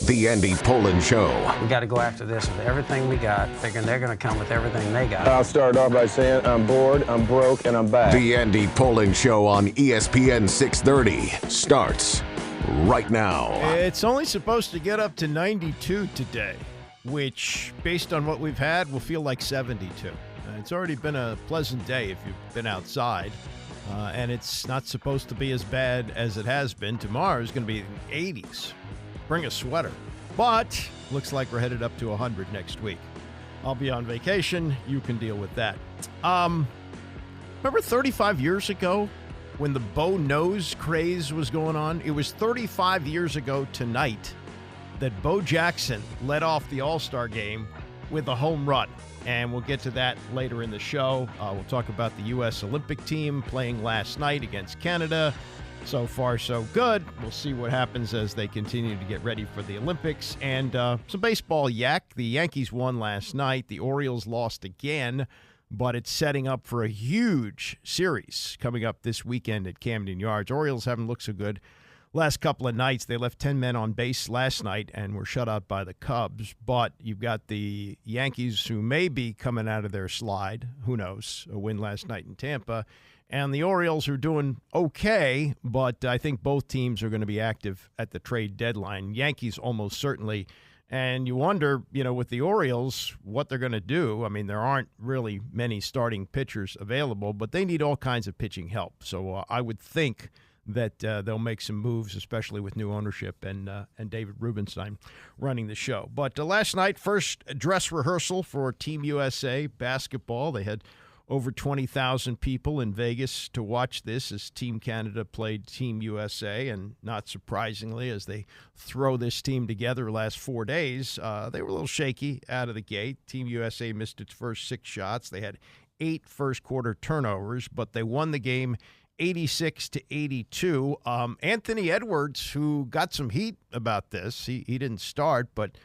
The Andy Pollin Show. We got to go after this with everything we got, thinking they're going to come with everything they got. I'll start off by saying I'm bored, I'm broke, and I'm back. The Andy Pollin Show on ESPN 630 starts right now. It's only supposed to get up to 92 today, which, based on what we've had, will feel like 72. It's already been a pleasant day if you've been outside, and it's not supposed to be as bad as it has been. Tomorrow is going to be in the 80s. Bring a sweater. But looks like we're headed up to 100 next week. I'll be on vacation. You can deal with that. Remember 35 years ago when the Bo Nose craze was going on? It was 35 years ago tonight that Bo Jackson led off the All-Star game with a home run. And we'll get to that later in the show. We'll talk about the U.S. Olympic team playing last night against Canada. So far, so good. We'll see what happens as they continue to get ready for the Olympics. And some baseball yak. The Yankees won last night. The Orioles lost again, but it's setting up for a huge series coming up this weekend at Camden Yards. Orioles haven't looked so good last couple of nights. They left 10 men on base last night and were shut out by the Cubs. But you've got the Yankees who may be coming out of their slide. Who knows? A win last night in Tampa. And the Orioles are doing okay, but I think both teams are going to be active at the trade deadline. Yankees almost certainly. And you wonder, with the Orioles, what they're going to do. I mean, there aren't really many starting pitchers available, but they need all kinds of pitching help. So I would think that they'll make some moves, especially with new ownership and David Rubenstein running the show. But last night, first dress rehearsal for Team USA basketball. They had over 20,000 people in Vegas to watch this as Team Canada played Team USA. And not surprisingly, as they throw this team together the last 4 days, they were a little shaky out of the gate. Team USA missed its first 6 shots. They had 8 first-quarter turnovers, but they won the game 86-82. Anthony Edwards, who got some heat about this, he didn't start, but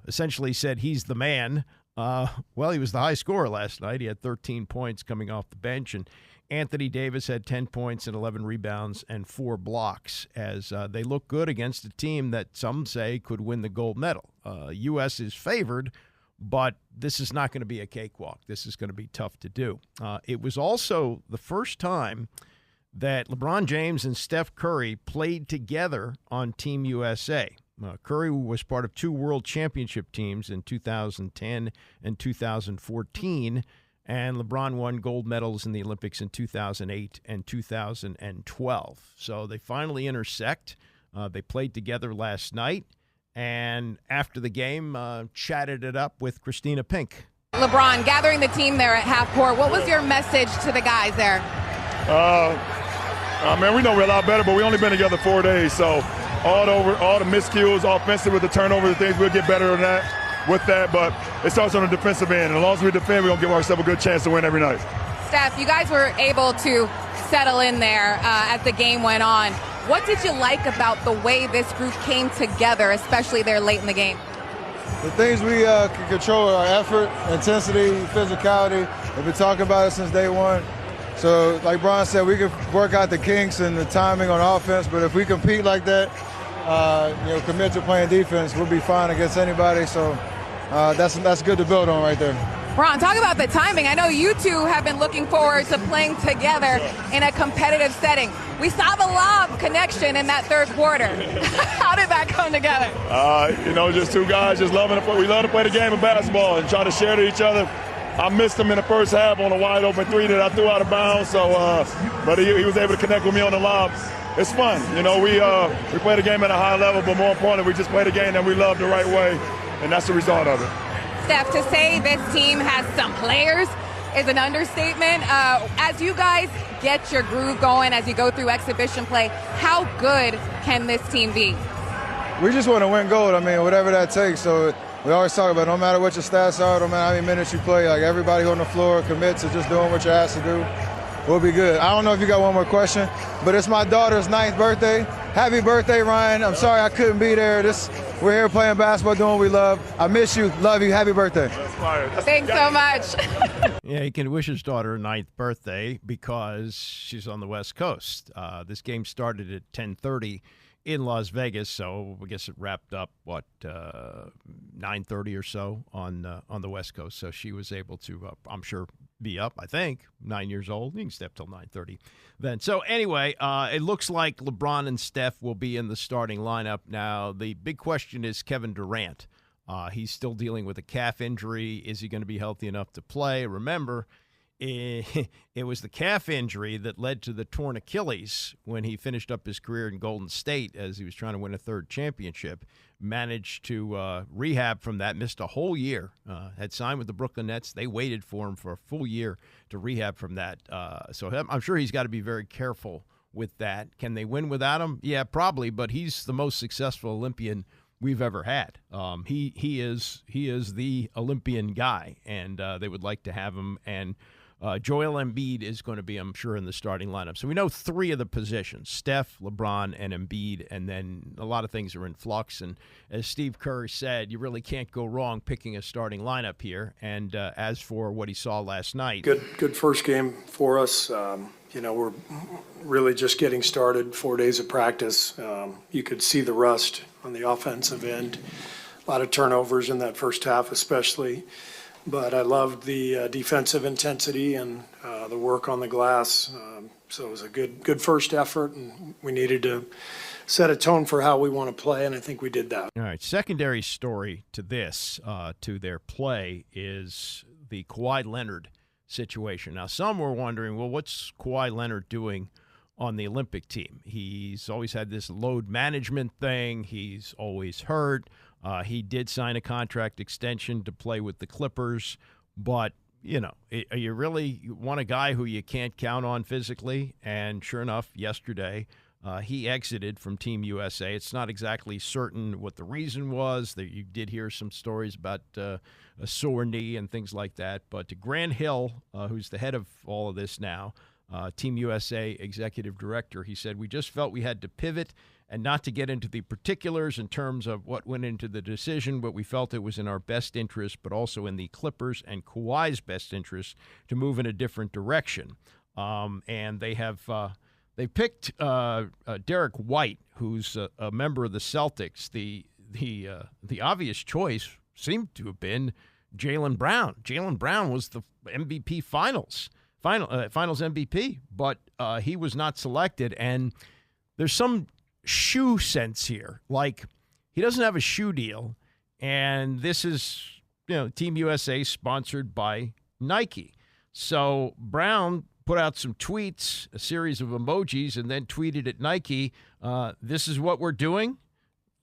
essentially said he's the man. Well, he was the high scorer last night. He had 13 points coming off the bench, and Anthony Davis had 10 points and 11 rebounds and 4 blocks as they look good against a team that some say could win the gold medal. U.S. is favored, but this is not going to be a cakewalk. This is going to be tough to do. It was also the first time that LeBron James and Steph Curry played together on Team USA. Curry was part of 2 world championship teams in 2010 and 2014, and LeBron won gold medals in the Olympics in 2008 and 2012. So they finally intersect. They played together last night, and after the game, chatted it up with Christina Pink. LeBron, gathering the team there at half court, what was your message to the guys there? Man, we know we're a lot better, but we only been together 4 days, so all the miscues, offensive with the turnovers and things, we'll get better than that with that, but it starts on the defensive end. And as long as we defend, we're going to give ourselves a good chance to win every night. Steph, you guys were able to settle in there as the game went on. What did you like about the way this group came together, especially there late in the game? The things we can control are effort, intensity, physicality. We've been talking about it since day one. So, like Brian said, we can work out the kinks and the timing on offense, but if we compete like that, commit to playing defense, we'll be fine against anybody. So that's good to build on right there. Ron, talk about the timing. I know you two have been looking forward to playing together in a competitive setting. We saw the lob connection in that third quarter. How did that come together? Just 2 guys just loving it. We love to play the game of basketball and try to share to each other. I missed him in the first half on a wide open 3 that I threw out of bounds. But he was able to connect with me on the lob. It's fun. We play the game at a high level, but more importantly, we just play the game that we love the right way, and that's the result of it. Steph, to say this team has some players is an understatement. As you guys get your groove going, as you go through exhibition play, how good can this team be? We just want to win gold. I mean, whatever that takes. So we always talk about no matter what your stats are, no matter how many minutes you play, like everybody on the floor commits to just doing what you're asked to do. We'll be good. I don't know if you got one more question, but it's my daughter's 9th birthday. Happy birthday, Ryan. I'm sorry I couldn't be there. We're here playing basketball, doing what we love. I miss you. Love you. Happy birthday. Thanks so much. Yeah, he can wish his daughter a 9th birthday because she's on the West Coast. This game started at 10:30 in Las Vegas. So I guess it wrapped up, 9:30 or so on the West Coast. So she was able to, I'm sure, be up, I think, 9 years old. You can stay up till 9:30 then. So anyway, it looks like LeBron and Steph will be in the starting lineup. Now, the big question is Kevin Durant. He's still dealing with a calf injury. Is he going to be healthy enough to play? Remember, it was the calf injury that led to the torn Achilles when he finished up his career in Golden State as he was trying to win a third championship. Managed to rehab from that, missed a whole year, had signed with the Brooklyn Nets. They waited for him for a full year to rehab from that. So I'm sure he's got to be very careful with that. Can they win without him? Yeah, probably, but he's the most successful Olympian we've ever had. He is the Olympian guy, and they would like to have him. And Joel Embiid is going to be, I'm sure, in the starting lineup. So we know three of the positions, Steph, LeBron, and Embiid, and then a lot of things are in flux. And as Steve Kerr said, you really can't go wrong picking a starting lineup here. And as for what he saw last night. Good first game for us. We're really just getting started, 4 days of practice. You could see the rust on the offensive end. A lot of turnovers in that first half especially. But I loved the defensive intensity and the work on the glass. So it was a good first effort, and we needed to set a tone for how we want to play, and I think we did that. All right, secondary story to this, to their play, is the Kawhi Leonard situation. Now, some were wondering, well, what's Kawhi Leonard doing on the Olympic team? He's always had this load management thing. He's always hurt. He did sign a contract extension to play with the Clippers, but, you really want a guy who you can't count on physically? And sure enough, yesterday, he exited from Team USA. It's not exactly certain what the reason was. You did hear some stories about a sore knee and things like that. But Grant Hill, who's the head of all of this now, Team USA executive director, he said, we just felt we had to pivot and not to get into the particulars in terms of what went into the decision, but we felt it was in our best interest, but also in the Clippers and Kawhi's best interest to move in a different direction. And they have they picked Derek White, who's a member of the Celtics. The obvious choice seemed to have been Jaylen Brown. Jaylen Brown was the MVP finals MVP, but he was not selected. And there's some shoe sense here. Like, he doesn't have a shoe deal, and this is, Team USA sponsored by Nike. So Brown put out some tweets, a series of emojis, and then tweeted at Nike, this is what we're doing,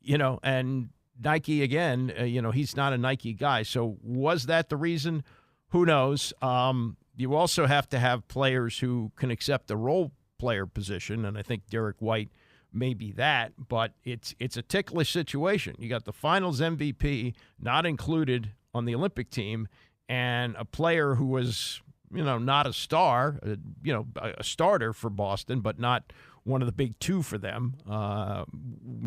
and Nike, again, he's not a Nike guy. So was that the reason? Who knows? You also have to have players who can accept the role player position, and I think Derek White may be that, but it's a ticklish situation. You got the finals MVP not included on the Olympic team, and a player who was, not a star, a starter for Boston, but not one of the big two for them,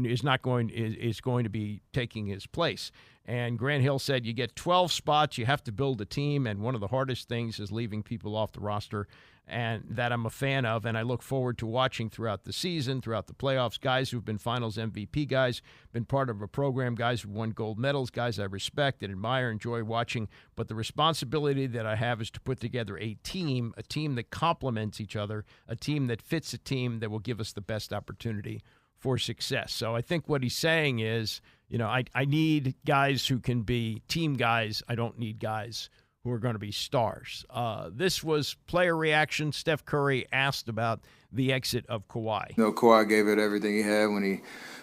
is going to be taking his place. And Grant Hill said you get 12 spots, you have to build a team, and one of the hardest things is leaving people off the roster, and that I'm a fan of, and I look forward to watching throughout the season, throughout the playoffs, guys who've been finals MVP guys, been part of a program, guys who've won gold medals, guys I respect and admire, enjoy watching, but the responsibility that I have is to put together a team that complements each other, a team that fits a team that will give us the best opportunity for success. So I think what he's saying is, I need guys who can be team guys. I don't need guys who are going to be stars. This was player reaction. Steph Curry asked about the exit of Kawhi. Kawhi gave it everything he had when he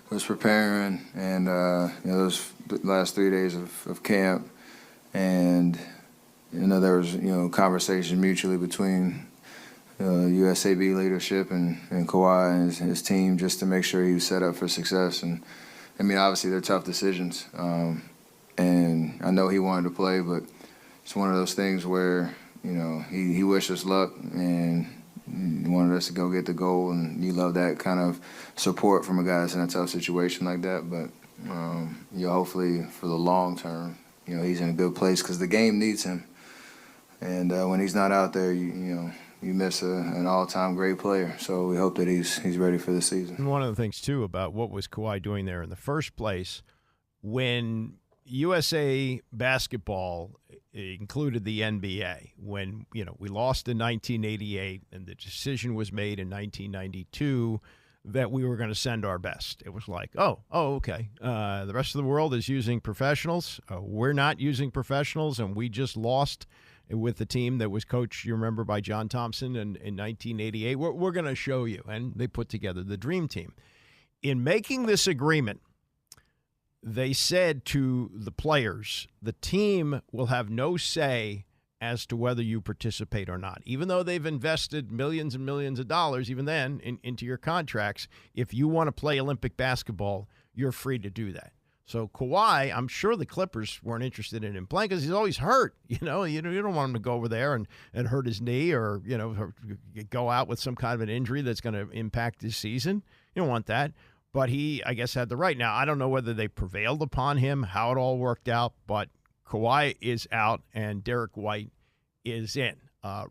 was preparing, and those last 3 days of camp, and there was conversation mutually between USAB leadership and Kawhi and his team just to make sure he was set up for success. And obviously they're tough decisions, and I know he wanted to play, but it's one of those things where, he wished us luck and he wanted us to go get the goal, and you love that kind of support from a guy that's in a tough situation like that. But hopefully for the long term, he's in a good place because the game needs him. And when he's not out there, you miss an all-time great player. So we hope that he's ready for the season. And one of the things, too, about what was Kawhi doing there in the first place, when USA basketball included the NBA, when, we lost in 1988 and the decision was made in 1992 that we were going to send our best. It was like, okay. The rest of the world is using professionals. We're not using professionals, and we just lost with the team that was coached, you remember, by John Thompson in 1988. We're going to show you. And they put together the Dream Team. In making this agreement, they said to the players, the team will have no say as to whether you participate or not. Even though they've invested millions and millions of dollars, even then, into your contracts, if you want to play Olympic basketball, you're free to do that. So Kawhi, I'm sure the Clippers weren't interested in him playing because he's always hurt. You don't want him to go over there and hurt his knee or go out with some kind of an injury that's going to impact his season. You don't want that. But he, I guess, had the right. Now, I don't know whether they prevailed upon him, how it all worked out, but Kawhi is out and Derek White is in.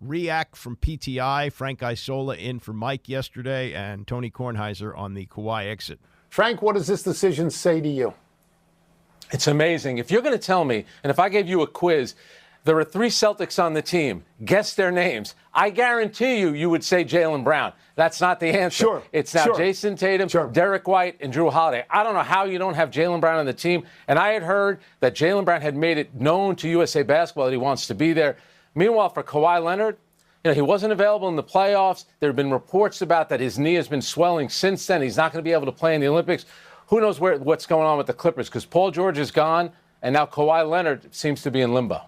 React from PTI, Frank Isola in for Mike yesterday, and Tony Kornheiser on the Kawhi exit. Frank, what does this decision say to you? It's amazing. If you're going to tell me, and if I gave you a quiz, there are 3 Celtics on the team, guess their names, I guarantee you would say Jaylen Brown. That's not the answer. Sure. It's now Jason Tatum, Derek White, and Drew Holiday. I don't know how you don't have Jaylen Brown on the team. And I had heard that Jaylen Brown had made it known to USA Basketball that he wants to be there. Meanwhile, for Kawhi Leonard, he wasn't available in the playoffs. There have been reports about that his knee has been swelling since then. He's not going to be able to play in the Olympics. Who knows what's going on with the Clippers, because Paul George is gone, and now Kawhi Leonard seems to be in limbo.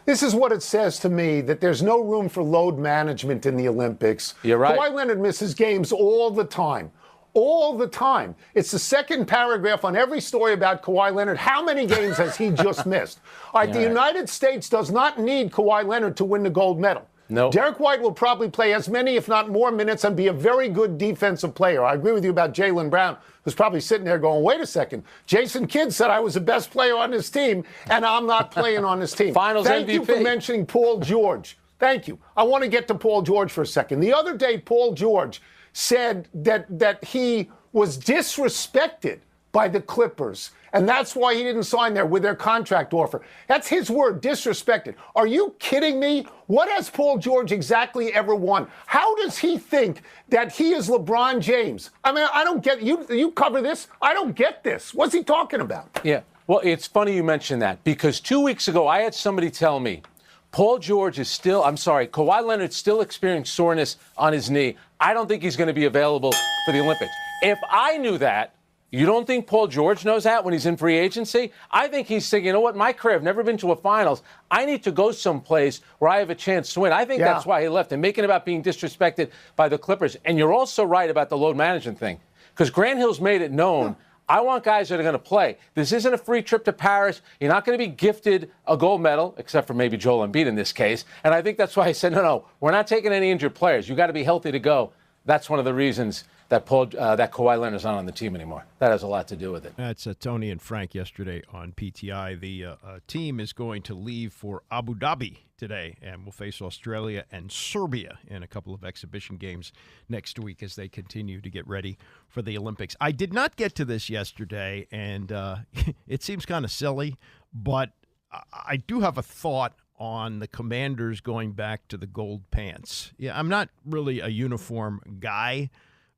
This is what it says to me, that there's no room for load management in the Olympics. You're right. Kawhi Leonard misses games all the time. All the time. It's the second paragraph on every story about Kawhi Leonard. How many games has he just missed? All right, the United States does not need Kawhi Leonard to win the gold medal. No. Derek White will probably play as many, if not more, minutes and be a very good defensive player. I agree with you about Jaylen Brown, who's probably sitting there going, wait a second. Jason Kidd said I was the best player on this team, and I'm not playing on this team. Finals Thank MVP. you for mentioning Paul George. Thank you. I want to get to Paul George for a second. The other day, Paul George said that he was disrespected by the Clippers, and that's why he didn't sign there with their contract offer. That's his word, disrespected. Are you kidding me? What has Paul George exactly ever won? How does he think that he is LeBron James? I mean, I don't get you cover this. I don't get this. What's he talking about? Yeah. Well, it's funny you mention that, because 2 weeks ago I had somebody tell me Kawhi Leonard's still experiencing soreness on his knee. I don't think he's going to be available for the Olympics. If I knew that, you don't think Paul George knows that when he's in free agency? I think he's saying, you know what, my career, I've never been to a finals. I need to go someplace where I have a chance to win. I think that's why he left and making it about being disrespected by the Clippers. And you're also right about the load management thing, because Grant Hill's made it known, I want guys that are going to play. This isn't a free trip to Paris. You're not going to be gifted a gold medal, except for maybe Joel Embiid in this case. And I think that's why he said, no, we're not taking any injured players. You got to be healthy to go. That's one of the reasons that Kawhi Leonard's not on the team anymore. That has a lot to do with it. That's Tony and Frank yesterday on PTI. The team is going to leave for Abu Dhabi today and will face Australia and Serbia in a couple of exhibition games next week as they continue to get ready for the Olympics. I did not get to this yesterday, and it seems kind of silly, but I do have a thought on the Commanders going back to the gold pants. Yeah, I'm not really a uniform guy,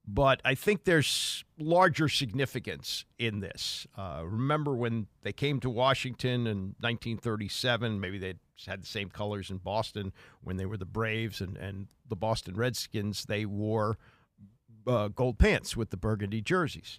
but I think there's larger significance in this. Remember when they came to Washington in 1937, maybe they had the same colors in Boston when they were the Braves and the Boston Redskins, they wore gold pants with the burgundy jerseys.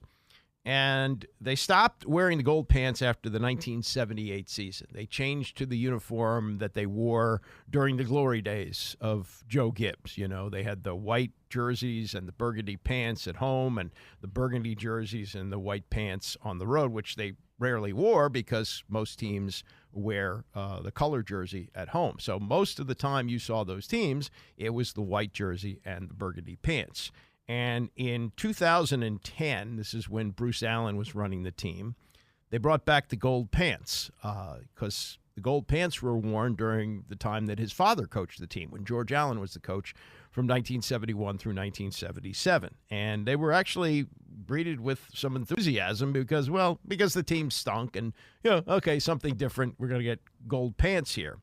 And they stopped wearing the gold pants after the 1978 season. They changed to the uniform that they wore during the glory days of Joe Gibbs. You know, they had the white jerseys and the burgundy pants at home and the burgundy jerseys and the white pants on the road, which they rarely wore because most teams wear the color jersey at home. So most of the time you saw those teams, it was the white jersey and the burgundy pants. And in 2010, this is when Bruce Allen was running the team, they brought back the gold pants because the gold pants were worn during the time that his father coached the team, when George Allen was the coach from 1971 through 1977. And they were actually greeted with some enthusiasm because the team stunk and, okay, something different. We're going to get gold pants here.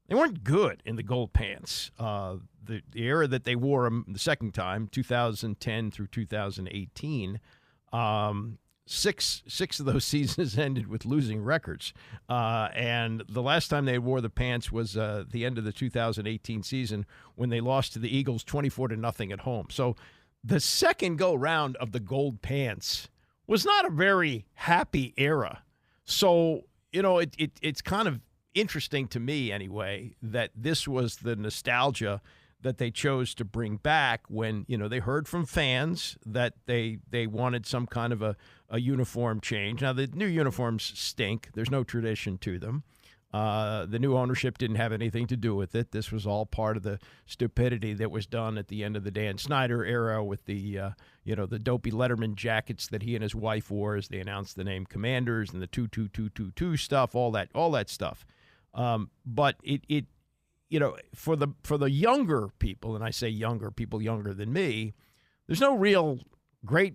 They weren't good in the gold pants. The era that they wore them the second time, 2010 through 2018, six of those seasons ended with losing records. And the last time they wore the pants was the end of the 2018 season when they lost to the Eagles 24-0 at home. So the second go-round of the gold pants was not a very happy era. So, it's kind of interesting to me anyway that this was the nostalgia that they chose to bring back when, they heard from fans that they wanted some kind of a uniform change. Now, the new uniforms stink. There's no tradition to them. The new ownership didn't have anything to do with it. This was all part of the stupidity that was done at the end of the Dan Snyder era with the dopey Letterman jackets that he and his wife wore as they announced the name Commanders and the 22222 stuff, all that stuff. But it for the younger people, and I say younger, people younger than me, there's no real great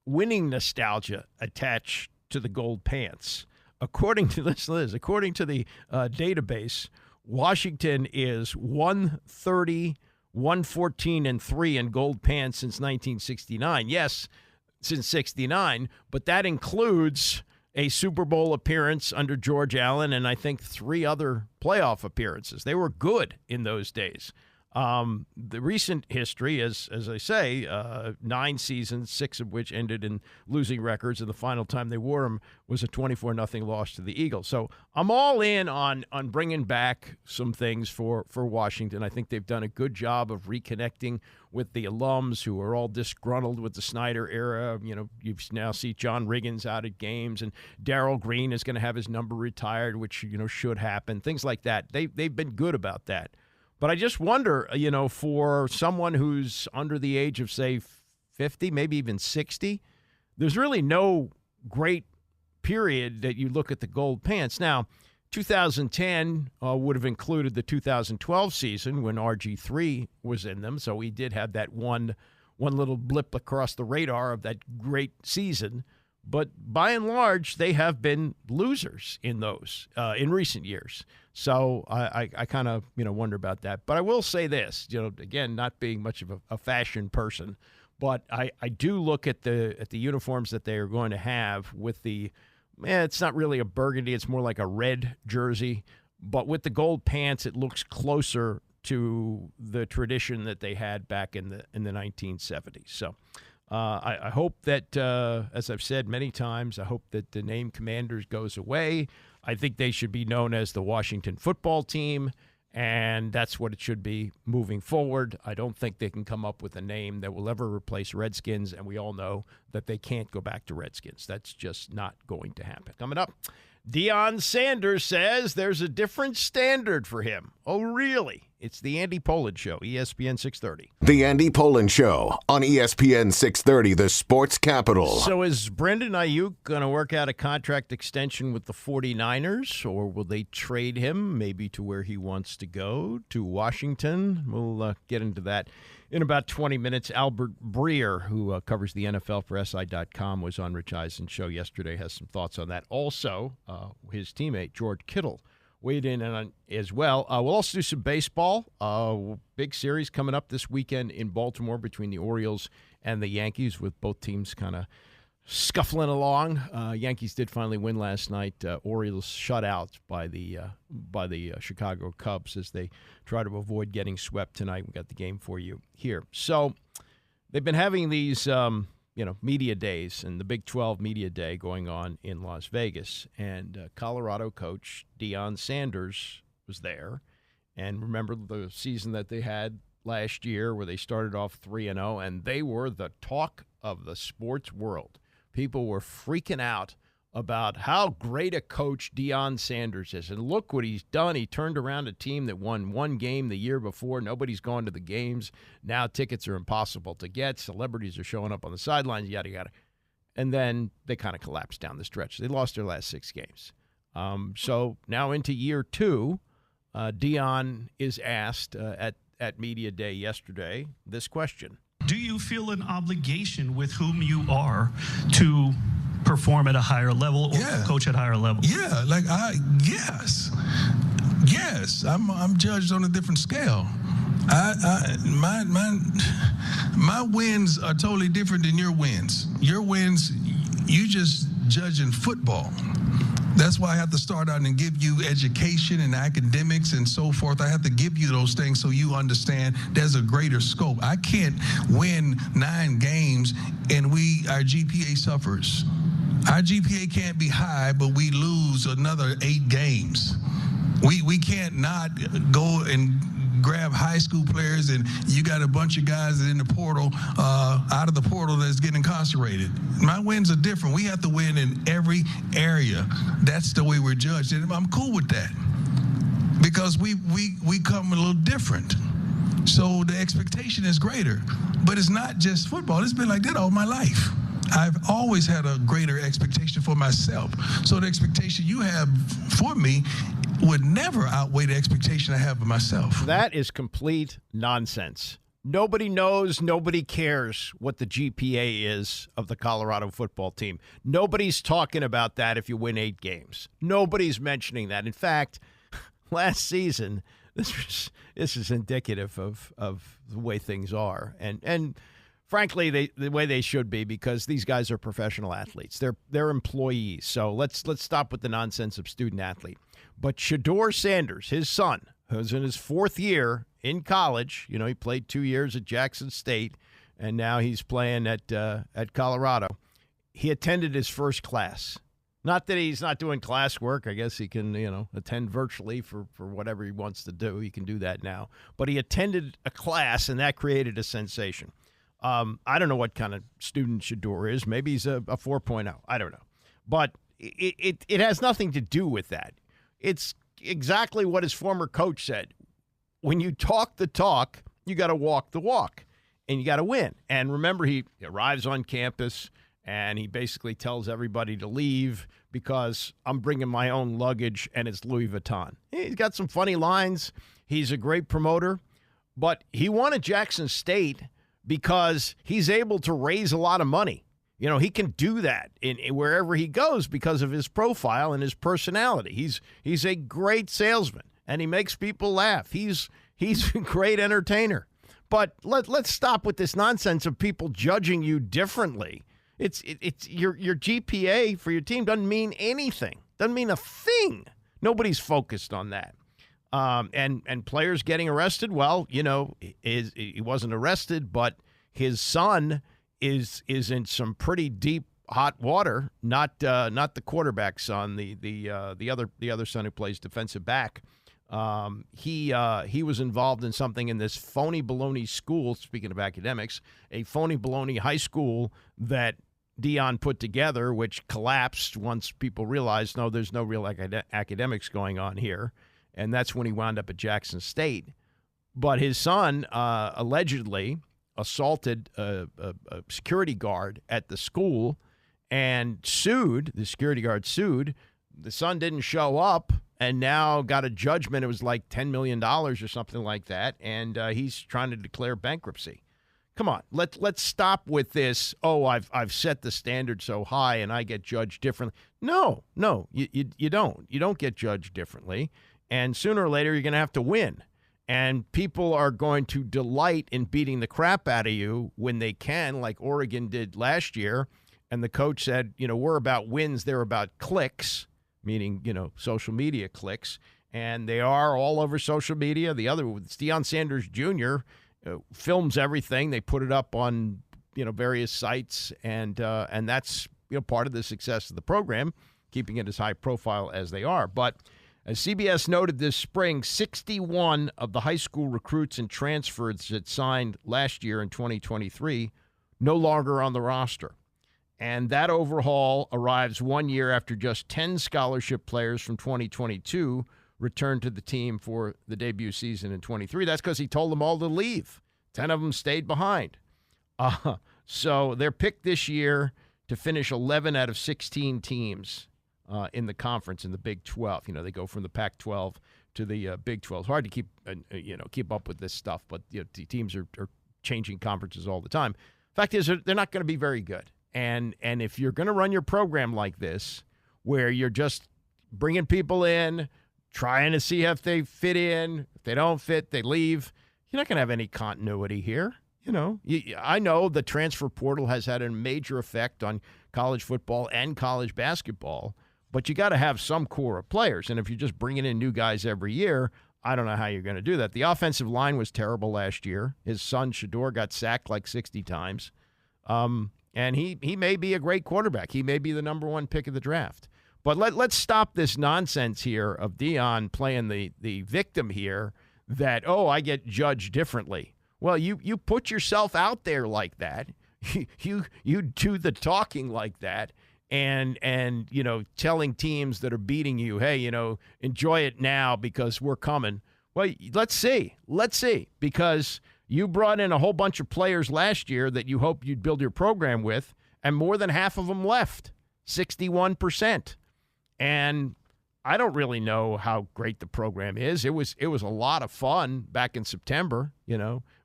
winning nostalgia attached to the gold pants. According to this list, according to the database, Washington is 130, 114, and 3 in gold pants since 1969. Yes, since 69, but that includes a Super Bowl appearance under George Allen and I think 3 other playoff appearances. They were good in those days. The recent history, as I say, 9 seasons, 6 of which ended in losing records, and the final time they wore them was a 24-0 loss to the Eagles. So I'm all in on bringing back some things for Washington. I think they've done a good job of reconnecting with the alums who are all disgruntled with the Snyder era. You now see John Riggins out at games, and Darryl Green is going to have his number retired, which should happen. Things like that. They've been good about that. But I just wonder, for someone who's under the age of, say, 50, maybe even 60, there's really no great period that you look at the gold pants. Now, 2010 would have included the 2012 season when RG3 was in them, so we did have that one little blip across the radar of that great season. But by and large, they have been losers in those in recent years. So I kind of wonder about that. But I will say this, again, not being much of a fashion person, but I do look at the uniforms that they are going to have with the it's not really a burgundy, it's more like a red jersey, but with the gold pants, it looks closer to the tradition that they had back in the 1970s. So. I hope that, as I've said many times, I hope that the name Commanders goes away. I think they should be known as the Washington Football Team, and that's what it should be moving forward. I don't think they can come up with a name that will ever replace Redskins, and we all know that they can't go back to Redskins. That's just not going to happen. Coming up, Deion Sanders says there's a different standard for him. Oh, really? It's the Andy Pollin Show, ESPN 630. The Andy Pollin Show on ESPN 630, the sports capital. So is Brandon Aiyuk going to work out a contract extension with the 49ers, or will they trade him maybe to where he wants to go, to Washington? We'll get into that in about 20 minutes. Albert Breer, who covers the NFL for SI.com, was on Rich Eisen's show yesterday, has some thoughts on that. Also, his teammate, George Kittle, weighed in on as well. We'll also do some baseball. Big series coming up this weekend in Baltimore between the Orioles and the Yankees, with both teams kind of scuffling along. Yankees did finally win last night. Orioles shut out by the Chicago Cubs as they try to avoid getting swept tonight. We got the game for you here. So they've been having these media days, and the Big 12 Media Day going on in Las Vegas. And Colorado coach Deion Sanders was there. And remember the season that they had last year where they started off 3-0, and they were the talk of the sports world. People were freaking out about how great a coach Deion Sanders is. And look what he's done. He turned around a team that won one game the year before. Nobody's gone to the games. Now tickets are impossible to get. Celebrities are showing up on the sidelines, yada, yada. And then they kind of collapsed down the stretch. They lost their last 6 games. So now into year 2, Deion is asked at Media Day yesterday this question. Do you feel an obligation with whom you are to perform at a higher level or coach at a higher level? Yeah, yes. Yes, I'm judged on a different scale. My wins are totally different than your wins. Your wins, you just judge in football. That's why I have to start out and give you education and academics and so forth. I have to give you those things so you understand there's a greater scope. I can't win 9 games and our GPA suffers. Our GPA can't be high, but we lose another 8 games. We can't not go and grab high school players and you got a bunch of guys in the portal, out of the portal that's getting incarcerated. My wins are different. We have to win in every area. That's the way we're judged. And I'm cool with that because we come a little different. So the expectation is greater. But it's not just football. It's been like that all my life. I've always had a greater expectation for myself. So the expectation you have for me would never outweigh the expectation I have of myself. That is complete nonsense. Nobody knows, nobody cares what the GPA is of the Colorado football team. Nobody's talking about that if you win 8 games. Nobody's mentioning that. In fact, last season, this is indicative of the way things are. And frankly, the way they should be, because these guys are professional athletes. They're employees. So let's stop with the nonsense of student athlete. But Deion Sanders, his son, who's in his 4th year in college, he played 2 years at Jackson State, and now he's playing at Colorado. He attended his first class. Not that he's not doing classwork. I guess he can, attend virtually for whatever he wants to do. He can do that now. But he attended a class, and that created a sensation. I don't know what kind of student Shador is. Maybe he's a 4.0. I don't know. But it has nothing to do with that. It's exactly what his former coach said. When you talk the talk, you got to walk the walk, and you got to win. And remember, he arrives on campus, and he basically tells everybody to leave because I'm bringing my own luggage, and it's Louis Vuitton. He's got some funny lines. He's a great promoter. But he won at Jackson State because he's able to raise a lot of money. He can do that in wherever he goes because of his profile and his personality. He's a great salesman, and he makes people laugh. He's a great entertainer. But let's stop with this nonsense of people judging you differently. It's your GPA for your team doesn't mean anything. Doesn't mean a thing. Nobody's focused on that. And players getting arrested, well, he wasn't arrested, but his son is in some pretty deep hot water. Not the quarterback's son, the other son who plays defensive back. He was involved in something in this phony baloney school. Speaking of academics, a phony baloney high school that Deion put together, which collapsed once people realized, no, there's no real academics going on here. And that's when he wound up at Jackson State. But his son allegedly assaulted a security guard at the school and sued. The security guard sued. The son didn't show up and now got a judgment. It was like $10 million or something like that. And he's trying to declare bankruptcy. Come on, let's stop with this. Oh, I've set the standard so high and I get judged differently. No, you don't. You don't get judged differently. And sooner or later, you're going to have to win. And people are going to delight in beating the crap out of you when they can, like Oregon did last year. And the coach said, we're about wins. They're about clicks, meaning, social media clicks. And they are all over social media. The other, Deion Sanders Jr., films everything. They put it up on, various sites. And that's, part of the success of the program, keeping it as high profile as they are. But as CBS noted this spring, 61 of the high school recruits and transfers that signed last year in 2023 no longer on the roster. And that overhaul arrives 1 year after just 10 scholarship players from 2022 returned to the team for the debut season in 23. That's because he told them all to leave. 10 of them stayed behind. So they're picked this year to finish 11 out of 16 teams in the conference in the Big 12. They go from the Pac-12 to the Big 12. It's hard to keep up with this stuff, but teams are changing conferences all the time. Fact is, they're not going to be very good. And if you're going to run your program like this, where you're just bringing people in, trying to see if they fit in, if they don't fit, they leave, you're not going to have any continuity here. I know the transfer portal has had a major effect on college football and college basketball, but you got to have some core of players. And if you're just bringing in new guys every year, I don't know how you're going to do that. The offensive line was terrible last year. His son, Shador, got sacked like 60 times. And he may be a great quarterback. He may be the number one pick of the draft. But let's stop this nonsense here of Deion playing the victim here that, I get judged differently. Well, you put yourself out there like that. You do the talking like that and telling teams that are beating you, hey, enjoy it now because we're coming. Well, let's see, because you brought in a whole bunch of players last year that you hoped you'd build your program with, and more than half of them left, 61%. And I don't really know how great the program is. It was a lot of fun back in September,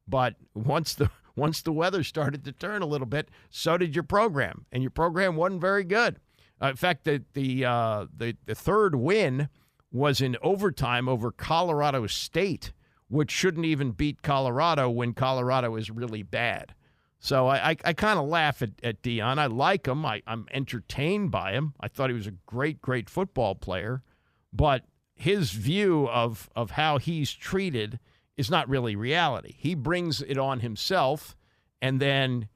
but once the weather started to turn a little bit, so did your program, and your program wasn't very good. In fact, the third win was in overtime over Colorado State, which shouldn't even beat Colorado when Colorado is really bad. So I kind of laugh at Deion. I like him. I'm entertained by him. I thought he was a great, great football player. But his view of how he's treated is not really reality. He brings it on himself and then,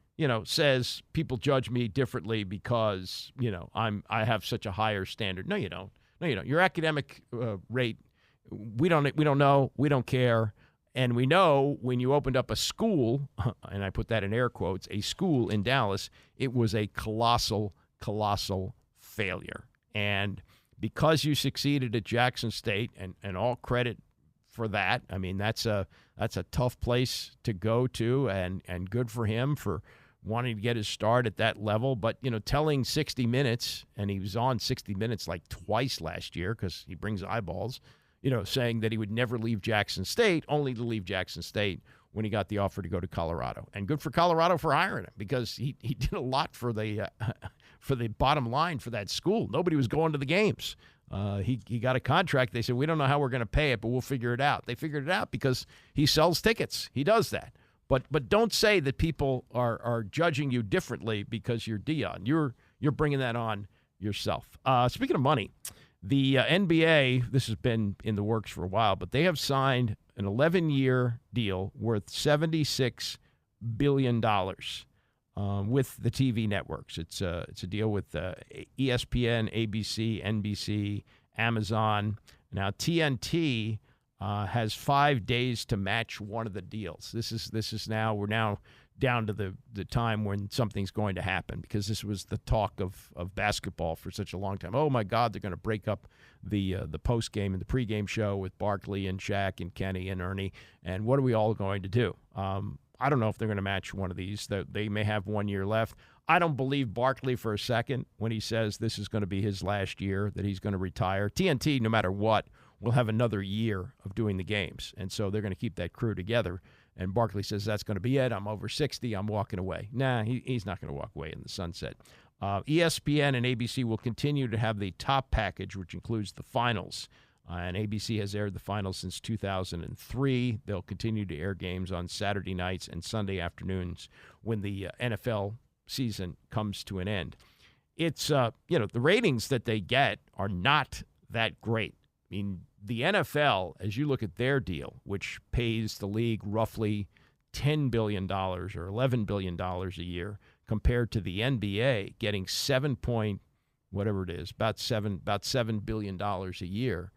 says people judge me differently because, I have such a higher standard. No, you don't. Your academic rate, we don't know. We don't care. And we know when you opened up a school, and I put that in air quotes, a school in Dallas, it was a colossal, colossal failure. And because you succeeded at Jackson State, and all credit for that, I mean, that's a tough place to go to, and good for him for wanting to get his start at that level. But, telling 60 Minutes, and he was on 60 Minutes like twice last year because he brings eyeballs, saying that he would never leave Jackson State, only to leave Jackson State when he got the offer to go to Colorado. And good for Colorado for hiring him because he did a lot for the bottom line for that school. Nobody was going to the games. He got a contract. They said, we don't know how we're going to pay it, but we'll figure it out. They figured it out because he sells tickets. He does that. But don't say that people are judging you differently because you're Deion. You're bringing that on yourself. Speaking of money, the NBA, this has been in the works for a while, but they have signed an 11-year deal worth $76 billion with the TV networks. It's a deal with ESPN, ABC, NBC, Amazon. Now, TNT has 5 days to match one of the deals. We're now down to the time when something's going to happen, because this was the talk of basketball for such a long time. Oh my God, they're going to break up the post game and the pregame show with Barkley and Shaq and Kenny and Ernie. And what are we all going to do? I don't know if they're going to match one of these. They may have 1 year left. I don't believe Barkley for a second when he says this is going to be his last year, that he's going to retire. TNT, no matter what, will have another year of doing the games. And so they're going to keep that crew together. And Barkley says, that's going to be it. I'm over 60. I'm walking away. Nah, he's not going to walk away in the sunset. ESPN and ABC will continue to have the top package, which includes the finals. And ABC has aired the finals since 2003. They'll continue to air games on Saturday nights and Sunday afternoons when the NFL season comes to an end. It's, the ratings that they get are not that great. I mean, the NFL, as you look at their deal, which pays the league roughly $10 billion or $11 billion a year, compared to the NBA getting about $7 billion a year.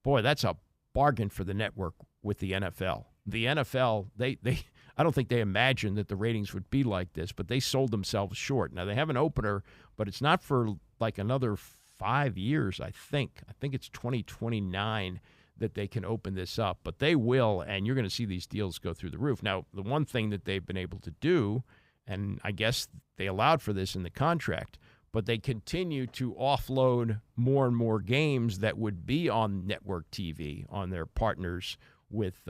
Boy, that's a bargain for the network with the NFL. The NFL, I don't think they imagined that the ratings would be like this, but they sold themselves short. Now, they have an opener, but it's not for like another 5 years, I think. I think it's 2029 that they can open this up. But they will, and you're going to see these deals go through the roof. Now, the one thing that they've been able to do, and I guess they allowed for this in the contract, but they continue to offload more and more games that would be on network TV, on their partners with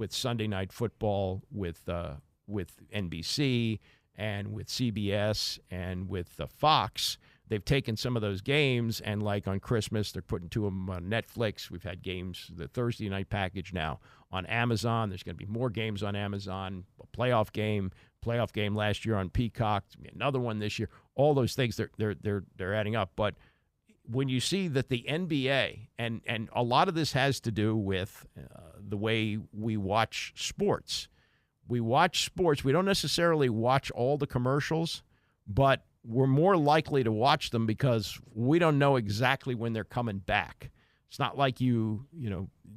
Sunday Night Football, with NBC, and with CBS, and with Fox. They've taken some of those games, and like on Christmas, they're putting two of them on Netflix. We've had games, the Thursday night package now on Amazon. There's going to be more games on Amazon. A playoff game last year on Peacock. Another one this year. All those things, they're adding up. But when you see that the NBA, and a lot of this has to do with the way we watch sports. We watch sports. We don't necessarily watch all the commercials, but we're more likely to watch them because we don't know exactly when they're coming back. It's not like you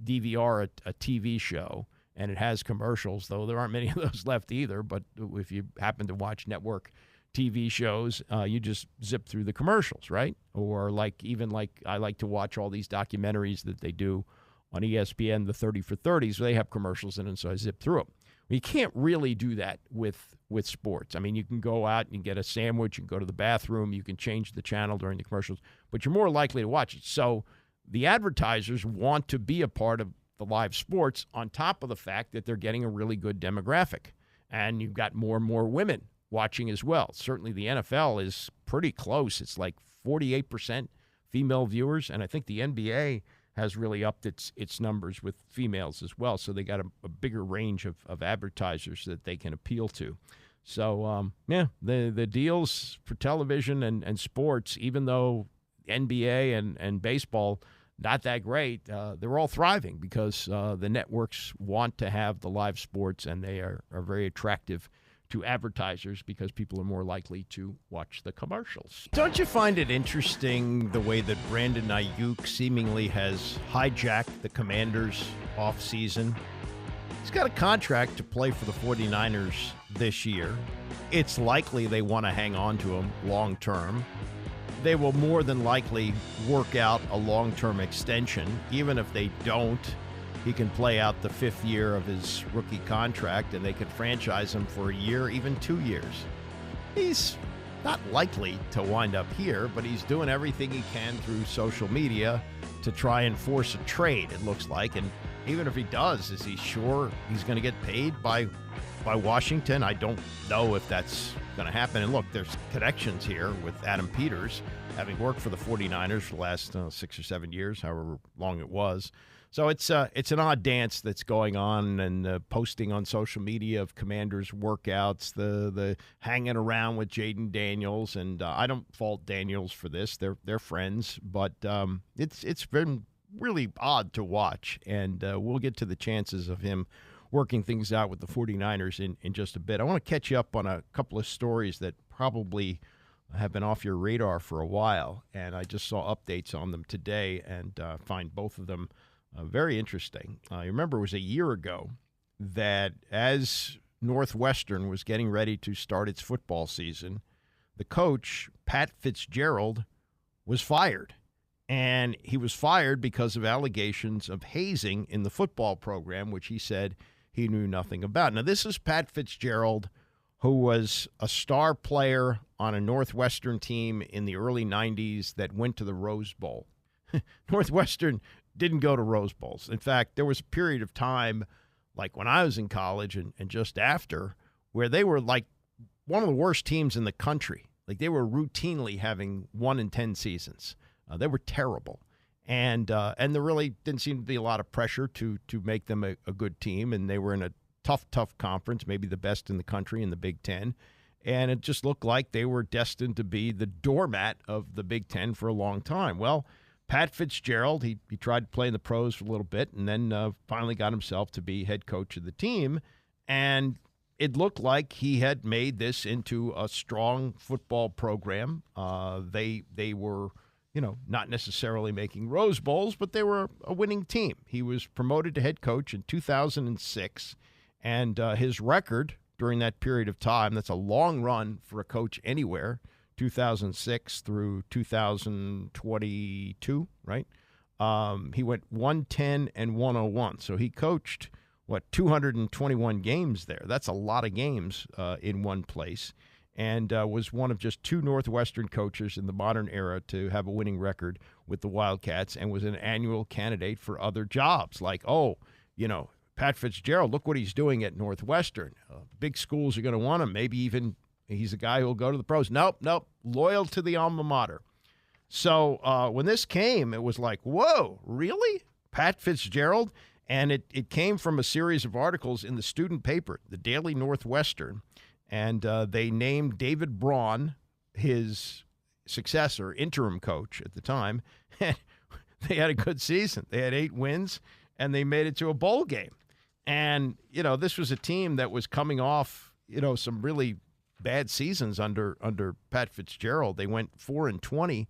DVR a TV show and it has commercials, though there aren't many of those left either. But if you happen to watch network TV shows, you just zip through the commercials, right? Or like I like to watch all these documentaries that they do on ESPN, the 30 for 30s, where they have commercials in it, so I zip through them. You can't really do that with sports. I mean, you can go out and get a sandwich, you can go to the bathroom, you can change the channel during the commercials, but you're more likely to watch it. So the advertisers want to be a part of the live sports on top of the fact that they're getting a really good demographic. And you've got more and more women watching as well. Certainly the NFL is pretty close. It's like 48% female viewers, and I think the NBA has really upped its numbers with females as well. So they got a bigger range of advertisers that they can appeal to. So, the deals for television and sports, even though NBA and baseball, not that great, they're all thriving because the networks want to have the live sports, and they are very attractive to advertisers because people are more likely to watch the commercials. Don't you find it interesting the way that Brandon Aiyuk seemingly has hijacked the Commanders' offseason? He's got a contract to play for the 49ers this year. It's likely they want to hang on to him long term. They will more than likely work out a long-term extension. Even if they don't, he can play out the 5th year of his rookie contract, and they could franchise him for a year, even 2 years. He's not likely to wind up here, but he's doing everything he can through social media to try and force a trade, it looks like. And even if he does, is he sure he's going to get paid by Washington? I don't know if that's going to happen. And look, there's connections here with Adam Peters, having worked for the 49ers for the last 6 or 7 years, however long it was. So it's an odd dance that's going on, and posting on social media of Commanders workouts, the hanging around with Jaden Daniels, and I don't fault Daniels for this. They're friends, but it's been really odd to watch, and we'll get to the chances of him working things out with the 49ers in just a bit. I want to catch you up on a couple of stories that probably have been off your radar for a while, and I just saw updates on them today and find both of them very interesting. I remember it was a year ago that as Northwestern was getting ready to start its football season, the coach, Pat Fitzgerald, was fired. And he was fired because of allegations of hazing in the football program, which he said he knew nothing about. Now, this is Pat Fitzgerald, who was a star player on a Northwestern team in the early 90s that went to the Rose Bowl. Northwestern didn't go to Rose Bowls. In fact, there was a period of time, like when I was in college and just after, where they were like one of the worst teams in the country. Like they were routinely having 1-10 seasons. They were terrible. And there really didn't seem to be a lot of pressure to make them a good team. And they were in a tough conference, maybe the best in the country in the Big Ten. And it just looked like they were destined to be the doormat of the Big Ten for a long time. Well, Pat Fitzgerald, he tried to play in the pros for a little bit and then finally got himself to be head coach of the team. And it looked like he had made this into a strong football program. They were, not necessarily making Rose Bowls, but they were a winning team. He was promoted to head coach in 2006, and his record during that period of time, that's a long run for a coach anywhere, 2006 through 2022, right? He went 110 and 101. So he coached, 221 games there. That's a lot of games in one place. and was one of just 2 Northwestern coaches in the modern era to have a winning record with the Wildcats, and was an annual candidate for other jobs. Like, Pat Fitzgerald, look what he's doing at Northwestern. Big schools are going to want him. Maybe even he's a guy who will go to the pros. Nope. Loyal to the alma mater. So when this came, it was like, whoa, really? Pat Fitzgerald? And it came from a series of articles in the student paper, the Daily Northwestern, and they named David Braun his successor, interim coach at the time, and they had a good season. They had 8 wins, and they made it to a bowl game. And, this was a team that was coming off, some really bad seasons under Pat Fitzgerald. They went 4-20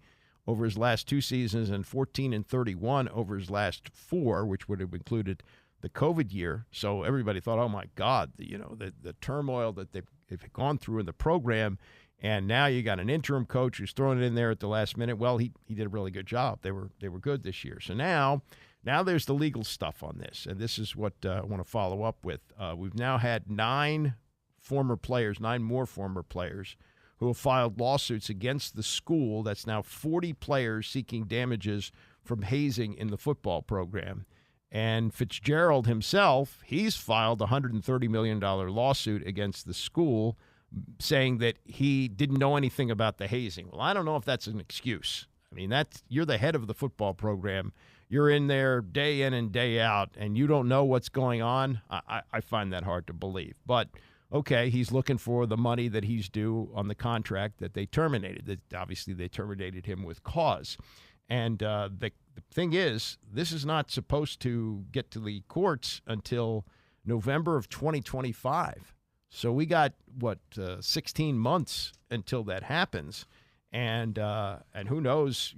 over his last 2 seasons and 14-31 over his last 4, which would have included the COVID year. So everybody thought, oh, my God, the turmoil that they've gone through in the program, and now you got an interim coach who's throwing it in there at the last minute. Well, he did a really good job. They were good this year. So now there's the legal stuff on this, and this is what I want to follow up with. We've now had 9 more former players who have filed lawsuits against the school. That's now 40 players seeking damages from hazing in the football program. And Fitzgerald himself, he's filed a $130 million lawsuit against the school, saying that he didn't know anything about the hazing. Well, I don't know if that's an excuse. I mean, you're the head of the football program. You're in there day in and day out, and you don't know what's going on. I find that hard to believe. But okay, he's looking for the money that he's due on the contract that they terminated. Obviously, they terminated him with cause. And the thing is, this is not supposed to get to the courts until November of 2025. So we got, 16 months until that happens. And who knows,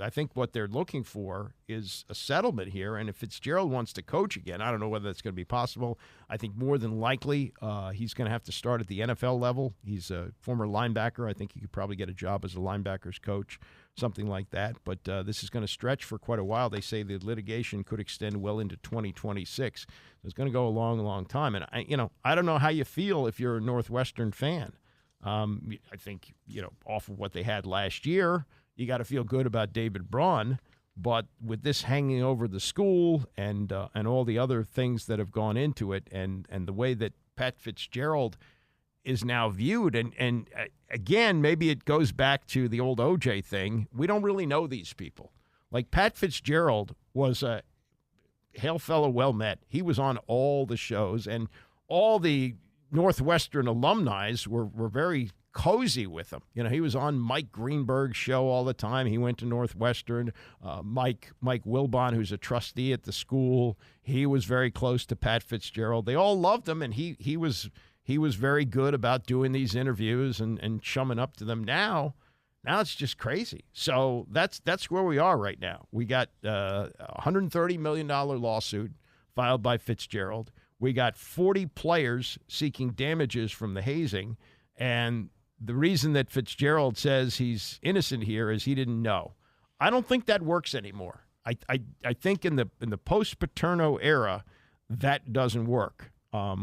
I think what they're looking for is a settlement here. And if Fitzgerald wants to coach again, I don't know whether that's going to be possible. I think more than likely he's going to have to start at the NFL level. He's a former linebacker. I think he could probably get a job as a linebackers coach, something like that. But this is going to stretch for quite a while. They say the litigation could extend well into 2026. It's going to go a long, long time. And, I don't know how you feel if you're a Northwestern fan. I think, off of what they had last year, you got to feel good about David Braun. But with this hanging over the school and all the other things that have gone into it, and the way that Pat Fitzgerald is now viewed, and again, maybe it goes back to the old OJ thing. We don't really know these people. Like, Pat Fitzgerald was a hail fellow well met. He was on all the shows, and all the Northwestern alumni were very cozy with him. He was on Mike Greenberg's show all the time. He went to Northwestern. Mike Wilbon, who's a trustee at the school, he was very close to Pat Fitzgerald. They all loved him, and he was very good about doing these interviews and chumming up to them. Now it's just crazy. So that's where we are right now. We got a $130 million lawsuit filed by Fitzgerald. We got 40 players seeking damages from the hazing, and the reason that Fitzgerald says he's innocent here is he didn't know. I don't think that works anymore. I think in the post-Paterno era, that doesn't work.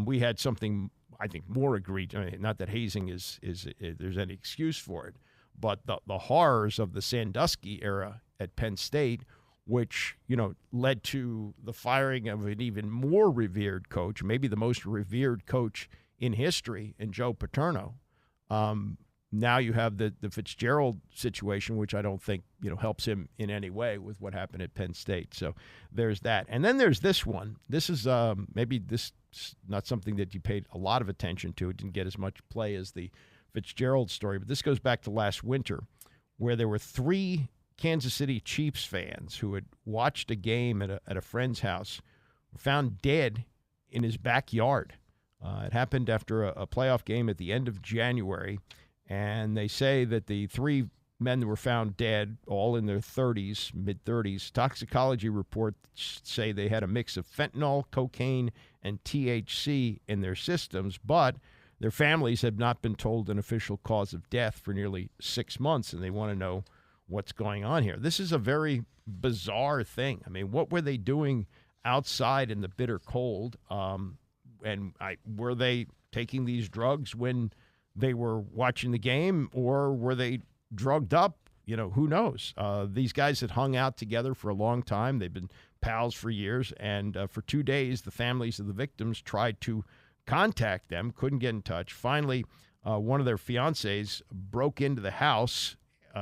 We had something, I think, more egregious. I mean, not that hazing is there's any excuse for it, but the horrors of the Sandusky era at Penn State, which, led to the firing of an even more revered coach, maybe the most revered coach in history, in Joe Paterno. Now you have the Fitzgerald situation, which I don't think, helps him in any way with what happened at Penn State. So there's that. And then there's this one. This is maybe this is not something that you paid a lot of attention to. It didn't get as much play as the Fitzgerald story, but this goes back to last winter, where there were 3 Kansas City Chiefs fans who had watched a game at a friend's house, were found dead in his backyard. It happened after a playoff game at the end of January, and they say that the 3 men were found dead, all in their 30s, mid-30s. Toxicology reports say they had a mix of fentanyl, cocaine, and THC in their systems, but their families have not been told an official cause of death for nearly 6 months, and they want to know what's going on here. This is a very bizarre thing. I mean, what were they doing outside in the bitter cold? And were they taking these drugs when they were watching the game, or were they drugged up? Who knows? These guys had hung out together for a long time. They've been pals for years, and for 2 days, the families of the victims tried to contact them, couldn't get in touch. Finally, one of their fiancés broke into the house.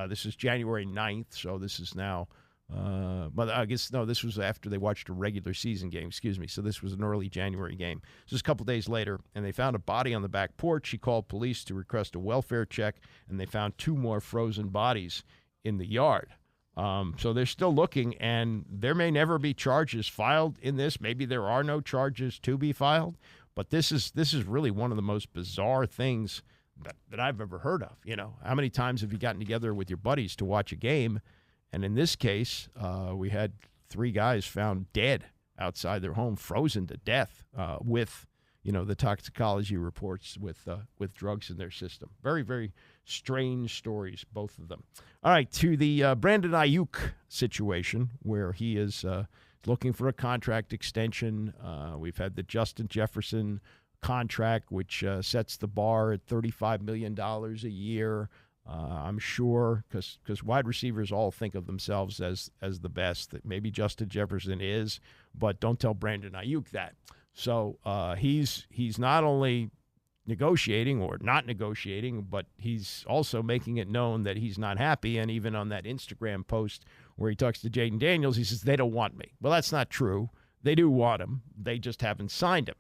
This is January 9th, so this is now, but I guess, no, this was after they watched a regular season game, excuse me. So this was an early January game. So just a couple days later, and they found a body on the back porch. She called police to request a welfare check, and they found 2 more frozen bodies in the yard. So they're still looking, and there may never be charges filed in this. Maybe there are no charges to be filed, but this is really one of the most bizarre things that I've ever heard of. How many times have you gotten together with your buddies to watch a game? And in this case, we had 3 guys found dead outside their home, frozen to death with, the toxicology reports with drugs in their system. Very, very strange stories, both of them. All right, to the Brandon Aiyuk situation, where he is looking for a contract extension. We've had the Justin Jefferson contract, which sets the bar at $35 million a year. I'm sure because wide receivers all think of themselves as the best. That maybe Justin Jefferson is, but don't tell Brandon Aiyuk that. So he's not only negotiating or not negotiating, but he's also making it known that he's not happy. And even on that Instagram post where he talks to Jaden Daniels, he says, they don't want me. Well, that's not true. They do want him. They just haven't signed him.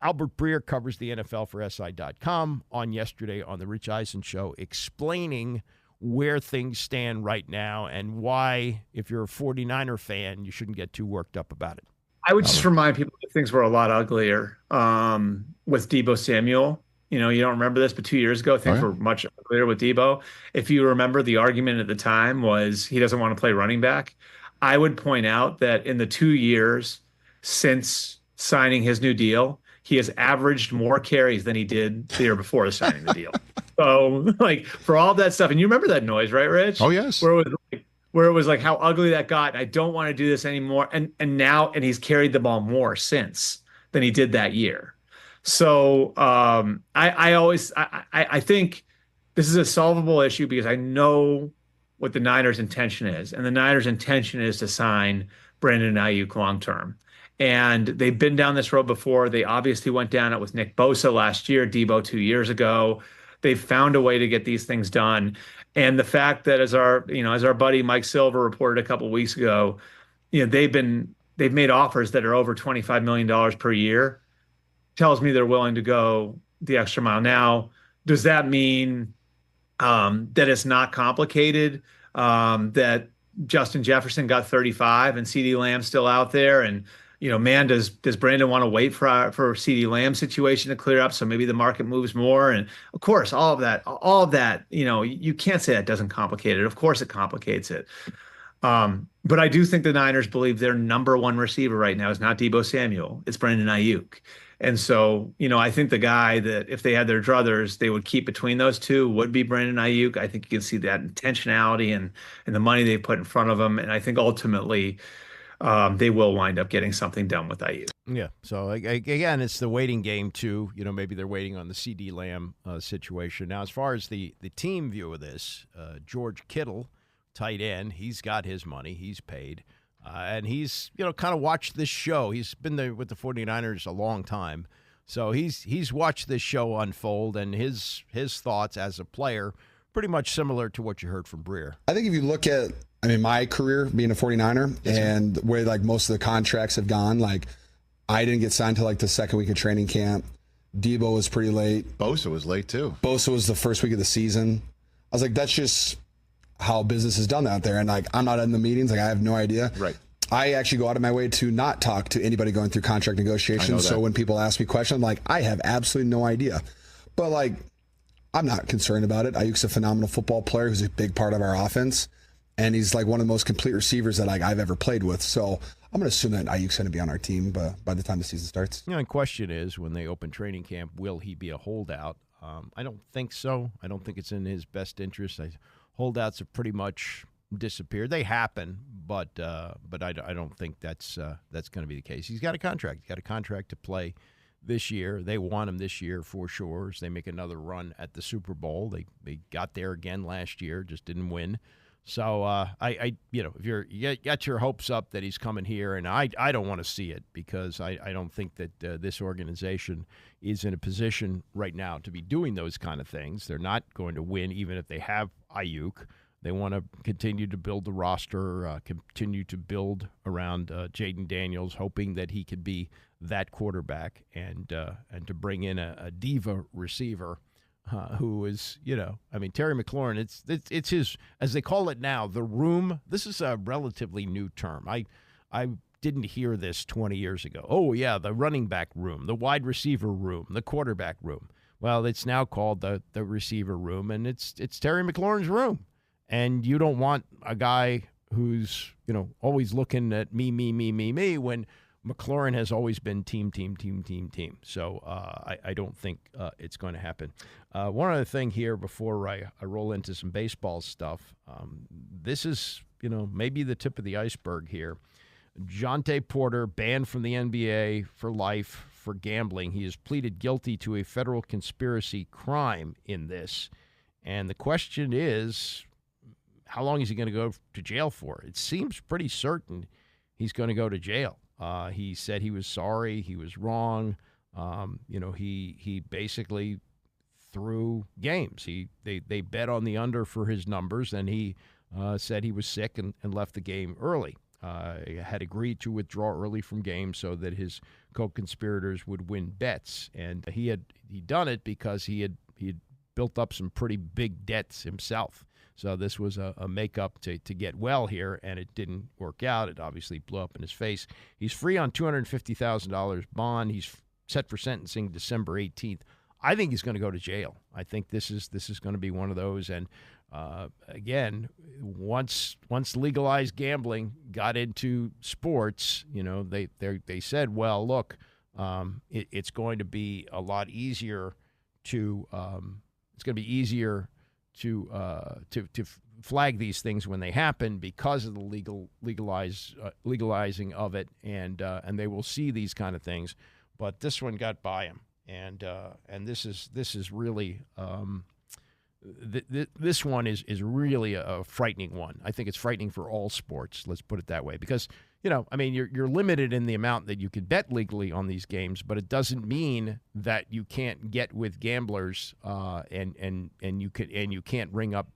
Albert Breer covers the NFL for SI.com on yesterday on the Rich Eisen Show, explaining where things stand right now and why, if you're a 49er fan, you shouldn't get too worked up about it. I would just remind people that things were a lot uglier with Deebo Samuel. You don't remember this, but 2 years ago, things were much uglier with Deebo. If you remember, the argument at the time was he doesn't want to play running back. I would point out that in the 2 years since signing his new deal, he has averaged more carries than he did the year before signing the deal. So, for all that stuff, and you remember that noise, right, Rich? Oh, yes. Where it was like how ugly that got. I don't want to do this anymore. And now he's carried the ball more since than he did that year. So I think this is a solvable issue because I know what the Niners' intention is. And the Niners' intention is to sign Brandon Aiyuk long-term. And they've been down this road before. They obviously went down it with Nick Bosa last year, Deebo 2 years ago. They've found a way to get these things done. And the fact that as our buddy Mike Silver reported a couple of weeks ago, they've made offers that are over $25 million per year, tells me they're willing to go the extra mile. Now, does that mean that it's not complicated, that Justin Jefferson got 35 and CeeDee Lamb's still out there? And, does Brandon want to wait for CeeDee Lamb's situation to clear up so maybe the market moves more? And of course, all of that, you can't say that doesn't complicate it. Of course it complicates it. But I do think the Niners believe their number one receiver right now is not Deebo Samuel. It's Brandon Aiyuk. And so, I think the guy that if they had their druthers, they would keep between those two would be Brandon Aiyuk. I think you can see that intentionality and the money they put in front of him. And I think ultimately they will wind up getting something done with Aiyuk. Yeah. So again, it's the waiting game too. Maybe they're waiting on the CeeDee Lamb situation. Now, as far as the team view of this, George Kittle, tight end, he's got his money. He's paid. And he's, kind of watched this show. He's been there with the 49ers a long time. So he's watched this show unfold, and his thoughts as a player, pretty much similar to what you heard from Breer. I think if you look at, my career being a 49er and the way most of the contracts have gone, I didn't get signed till the second week of training camp. Deebo was pretty late. Bosa was late too. Bosa was the first week of the season. I was like, that's just how business is done out there. And I'm not in the meetings. I have no idea. Right. I actually go out of my way to not talk to anybody going through contract negotiations. So when people ask me questions, I have absolutely no idea. But I'm not concerned about it. Aiyuk's a phenomenal football player who's a big part of our offense. And he's one of the most complete receivers that I've ever played with. So I'm going to assume that Aiyuk's going to be on our team by the time the season starts. The question is, when they open training camp, will he be a holdout? I don't think so. I don't think it's in his best interest. Holdouts have pretty much disappeared. They happen, but I don't think that's going to be the case. He's got a contract. He's got a contract to play this year. They want him this year for sure as they make another run at the Super Bowl. They got there again last year, just didn't win. So if you got your hopes up that he's coming here, and I don't want to see it because I don't think that this organization is in a position right now to be doing those kind of things. They're not going to win even if they have Aiyuk. They want to continue to build the roster, continue to build around Jaden Daniels, hoping that he could be that quarterback, and to bring in a diva receiver who is, Terry McLaurin. It's his, as they call it now, the room. This is a relatively new term. I didn't hear this 20 years ago. Oh yeah, the running back room, the wide receiver room, the quarterback room. Well, it's now called the receiver room, and it's Terry McLaurin's room. And you don't want a guy who's, always looking at me, when McLaurin has always been team. So I don't think it's going to happen. One other thing here before I roll into some baseball stuff. This is, maybe the tip of the iceberg here. Jonte Porter banned from the NBA for life for gambling. He has pleaded guilty to a federal conspiracy crime in this. And the question is, how long is he going to go to jail for? It seems pretty certain he's going to go to jail. He said he was sorry, he was wrong. He basically threw games. They bet on the under for his numbers, and he said he was sick and left the game early. He had agreed to withdraw early from games so that his co-conspirators would win bets, and he done it because he had built up some pretty big debts himself. So this was a makeup to get well here, and it didn't work out. It obviously blew up in his face. He's free on $250,000 bond. He's set for sentencing December 18th. I think he's going to go to jail. I think this is going to be one of those. And again, once legalized gambling got into sports, they said, well, look, it's going to be a lot easier to to flag these things when they happen because of the legalizing of it, and they will see these kind of things. But this one got by him, and this is really this one is really a frightening one. I think it's frightening for all sports. Let's put it that way, because you're limited in the amount that you can bet legally on these games, but it doesn't mean that you can't get with gamblers and you can't ring up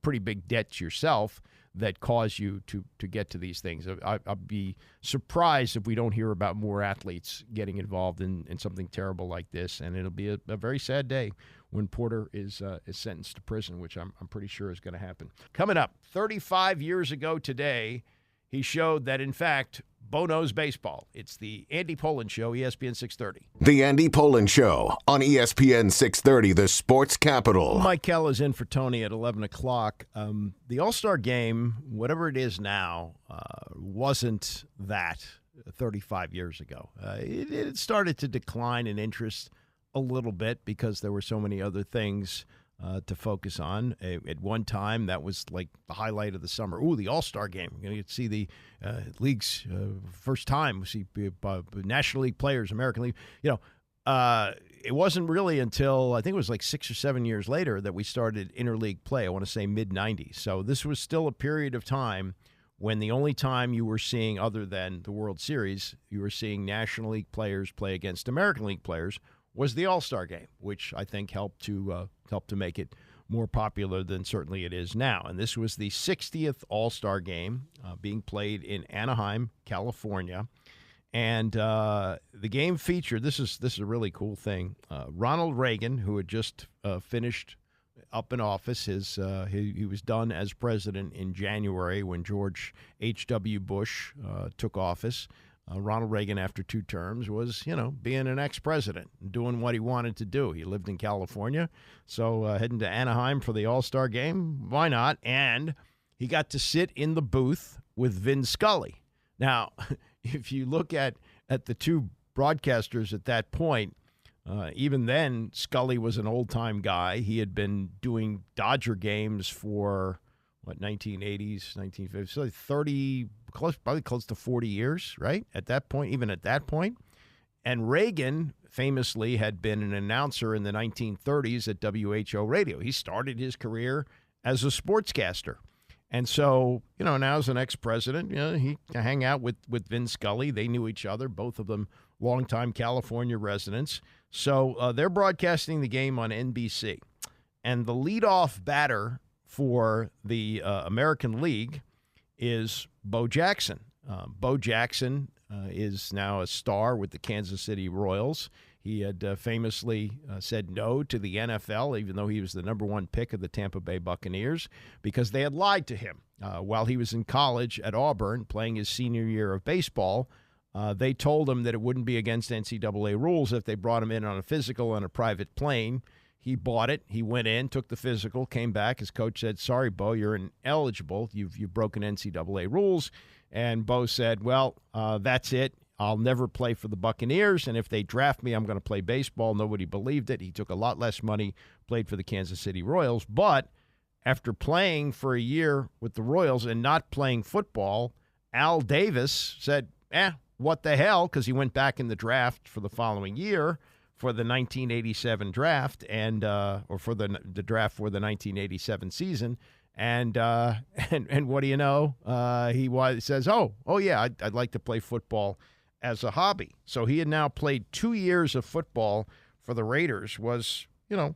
pretty big debts yourself that cause you to get to these things. I'll be surprised if we don't hear about more athletes getting involved in something terrible like this, and it'll be a very sad day when Porter is sentenced to prison, which I'm pretty sure is going to happen. Coming up, 35 years ago today, he showed that, in fact, Bo knows baseball. It's the Andy Pollin Show, ESPN 630. The Andy Pollin Show on ESPN 630, the sports capital. Mike Kell is in for Tony at 11 o'clock. The All-Star Game, whatever it is now, wasn't that 35 years ago. It started to decline in interest a little bit because there were so many other things to focus on. At one time, that was like the highlight of the summer. Ooh, the All-Star Game. We're going to see the league's first time. We see National League players, American League. It wasn't really until, I think it was like 6 or 7 years later, that we started interleague play. I want to say mid-'90s. So this was still a period of time when the only time you were seeing, other than the World Series, you were seeing National League players play against American League players, was the All-Star Game, which I think helped to make it more popular than certainly it is now. And this was the 60th All-Star Game being played in Anaheim, California. And the game featured, this is a really cool thing, Ronald Reagan, who had just finished up in office. He was done as president in January when George H.W. Bush took office. Ronald Reagan, after 2 terms, was, being an ex-president and doing what he wanted to do. He lived in California, so heading to Anaheim for the All-Star Game, why not? And he got to sit in the booth with Vin Scully. Now, if you look at the 2 broadcasters at that point, even then, Scully was an old-time guy. He had been doing Dodger games for 1980s, 1950s, so probably close to 40 years, right? At that point, even at that point. And Reagan famously had been an announcer in the 1930s at WHO Radio. He started his career as a sportscaster. And so, now as an ex-president, he hang out with Vin Scully. They knew each other, both of them longtime California residents. So they're broadcasting the game on NBC. And the leadoff batter for the American League is Bo Jackson. Bo Jackson is now a star with the Kansas City Royals. He had famously said no to the NFL, even though he was the number one pick of the Tampa Bay Buccaneers, because they had lied to him. While he was in college at Auburn playing his senior year of baseball, they told him that it wouldn't be against NCAA rules if they brought him in on a physical on a private plane. He bought it. He went in, took the physical, came back. His coach said, "Sorry, Bo, you're ineligible. You've broken NCAA rules." And Bo said, "Well, that's it. I'll never play for the Buccaneers, and if they draft me, I'm going to play baseball." Nobody believed it. He took a lot less money, played for the Kansas City Royals. But after playing for a year with the Royals and not playing football, Al Davis said, what the hell, because he went back in the draft for the following year for the 1987 draft, and or for the draft for the 1987 season. And what do you know? He says, oh yeah, I'd like to play football as a hobby. So he had now played 2 years of football for the Raiders. Was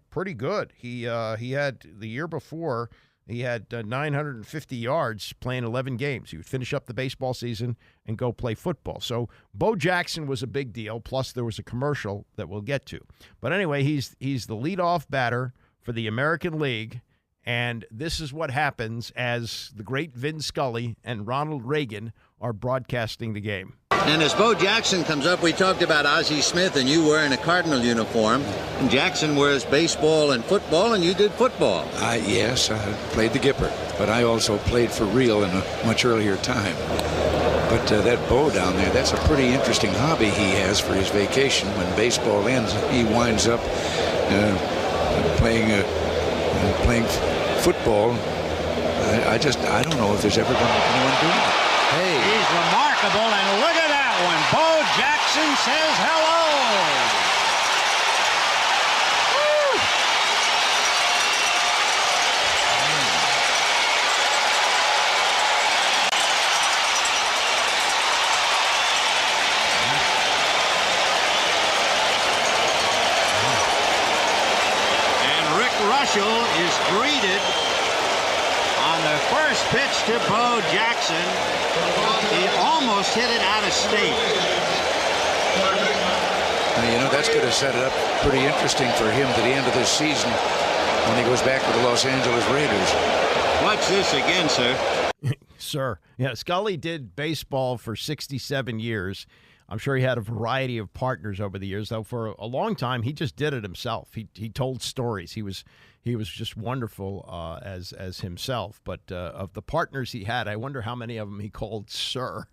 pretty good. He had the year before. He had 950 yards playing 11 games. He would finish up the baseball season and go play football. So Bo Jackson was a big deal. Plus, there was a commercial that we'll get to. But anyway, he's the leadoff batter for the American League. And this is what happens as the great Vin Scully and Ronald Reagan are broadcasting the game. And as Bo Jackson comes up, we talked about Ozzie Smith and you wearing a Cardinal uniform. And Jackson wears baseball and football, and you did football. Yes, I played the Gipper, but I also played for real in a much earlier time. But that Bo down there, that's a pretty interesting hobby he has for his vacation. When baseball ends, he winds up playing football. I don't know if there's ever been anyone doing it. Hey. He's remarkable, and look at that one. Bo Jackson says hello. Woo. And Rick Russell is greeted on the first pitch to Bo Jackson. He almost hit it out of state. That's going to set it up pretty interesting for him to the end of this season when he goes back to the Los Angeles Raiders. Watch this again, sir. Sir. Yeah, Scully did baseball for 67 years. I'm sure he had a variety of partners over the years, though for a long time he just did it himself. He told stories. He was just wonderful as himself. But of the partners he had, I wonder how many of them he called sir.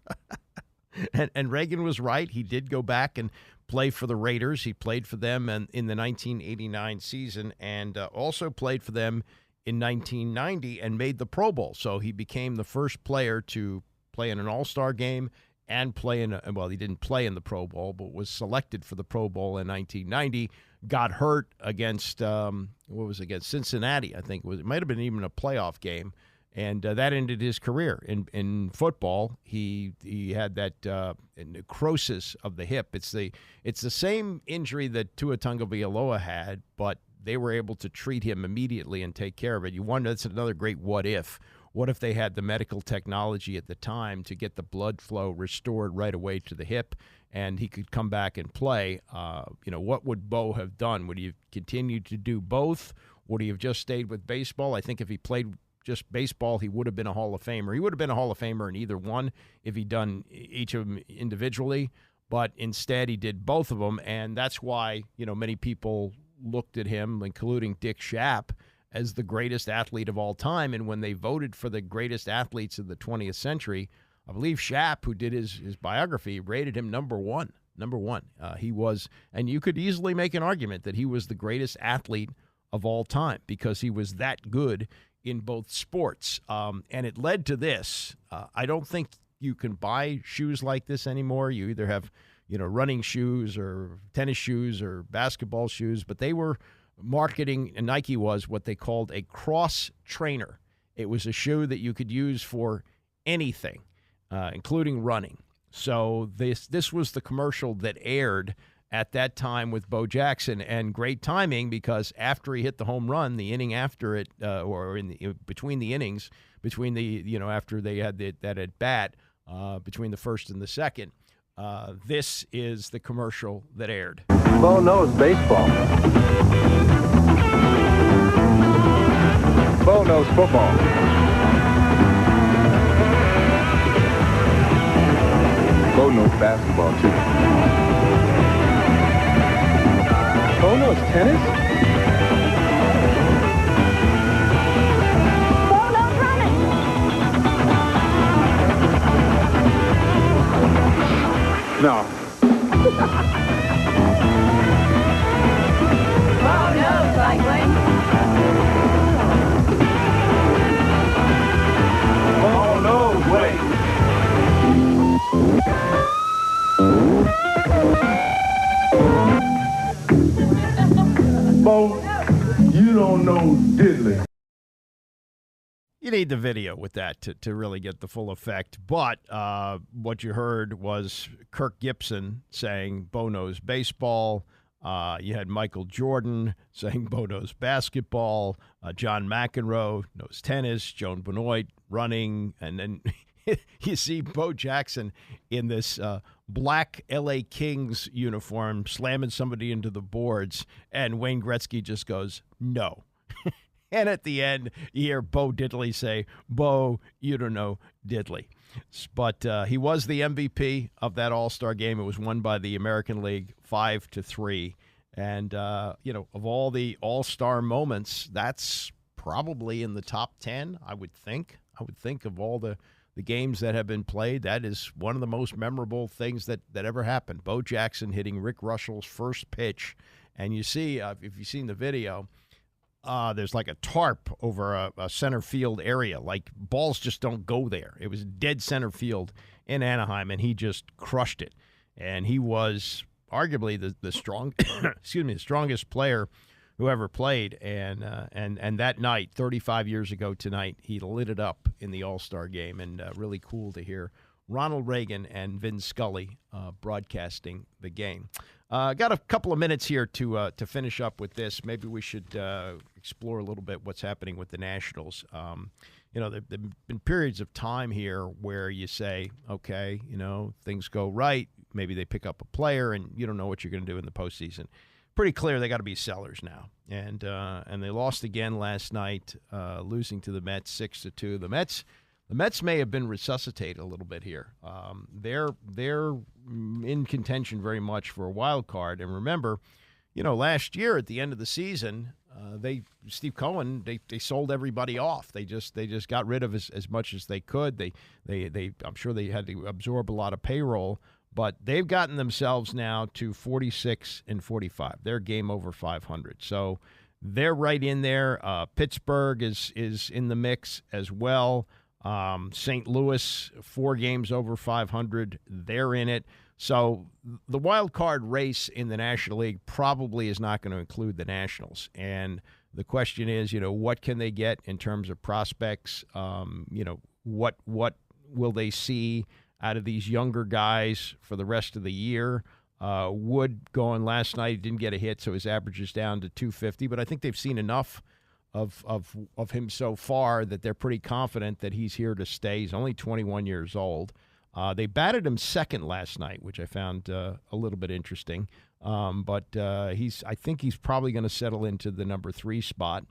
and Reagan was right. He did go back and play for the Raiders. He played for them in the 1989 season, and also played for them in 1990 and made the Pro Bowl. So he became the first player to play in an All-Star game and play he didn't play in the Pro Bowl, but was selected for the Pro Bowl in 1990. Got hurt against against Cincinnati, I think. It might have been even a playoff game, and that ended his career in football. He had that necrosis of the hip. It's the same injury that Tua Tagovailoa had, but they were able to treat him immediately and take care of it. You wonder, that's another great what if. What if they had the medical technology at the time to get the blood flow restored right away to the hip, and he could come back and play? What would Bo have done? Would he have continued to do both? Would he have just stayed with baseball? I think if he played just baseball, he would have been a Hall of Famer. He would have been a Hall of Famer in either one if he'd done each of them individually. But instead, he did both of them, and that's why many people looked at him, including Dick Schaap, as the greatest athlete of all time. And when they voted for the greatest athletes of the 20th century, I believe Schaap, who did his biography, rated him number one. He was, and you could easily make an argument that he was the greatest athlete of all time because he was that good in both sports. And it led to this. I don't think you can buy shoes like this anymore. You either have running shoes or tennis shoes or basketball shoes, but they were marketing, and Nike was, what they called a cross trainer. It was a shoe that you could use for anything, including running. So this was the commercial that aired at that time with Bo Jackson, and great timing because after he hit the home run, the inning after it, between the innings, after they had that at bat, between the first and the second, this is the commercial that aired. Bo knows baseball. Bo knows football. Bo knows basketball too. Bo knows tennis? Bo knows running. No. Bo knows cycling. Bo knows weight. Bo, you don't know diddly. You need the video with that to really get the full effect. But what you heard was Kirk Gibson saying Bo knows baseball. You had Michael Jordan saying Bo knows basketball. John McEnroe knows tennis. Joan Benoit running. And then you see Bo Jackson in this black L.A. Kings uniform slamming somebody into the boards. And Wayne Gretzky just goes, no. And at the end, you hear Bo Diddley say, Bo, you don't know diddly. But he was the MVP of that All-Star game. It was won by the American League 5-3. And, of all the All-Star moments, that's probably in the top 10, I would think. I would think of all the games that have been played, that is one of the most memorable things that ever happened. Bo Jackson hitting Rick Russell's first pitch. And you see, if you've seen the video, there's like a tarp over a center field area. Like, balls just don't go there. It was dead center field in Anaheim, and he just crushed it. And he was arguably the strongest player who ever played. And that night, 35 years ago tonight, he lit it up in the All-Star game. And really cool to hear Ronald Reagan and Vin Scully broadcasting the game. Got a couple of minutes here to finish up with this. Maybe we should explore a little bit what's happening with the Nationals. There've been periods of time here where you say, okay, things go right. Maybe they pick up a player, and you don't know what you're going to do in the postseason. Pretty clear they got to be sellers now. And they lost again last night, losing to the Mets 6-2. The Mets may have been resuscitated a little bit here. They're in contention very much for a wild card. And remember, last year at the end of the season, Steve Cohen, they sold everybody off. They just got rid of as much as they could. They I'm sure they had to absorb a lot of payroll, but they've gotten themselves now to 46-45. They're game over 500. So they're right in there. Pittsburgh is in the mix as well. St. Louis, 4 games over 500. They're in it. So the wild card race in the National League probably is not going to include the Nationals. And the question is, what can they get in terms of prospects? What will they see out of these younger guys for the rest of the year? Wood going last night, didn't get a hit, so his average is down to 250. But I think they've seen enough of him so far that they're pretty confident that he's here to stay. He's only 21 years old. They batted him second last night, which I found a little bit interesting. But I think he's probably going to settle into the number 3 spot.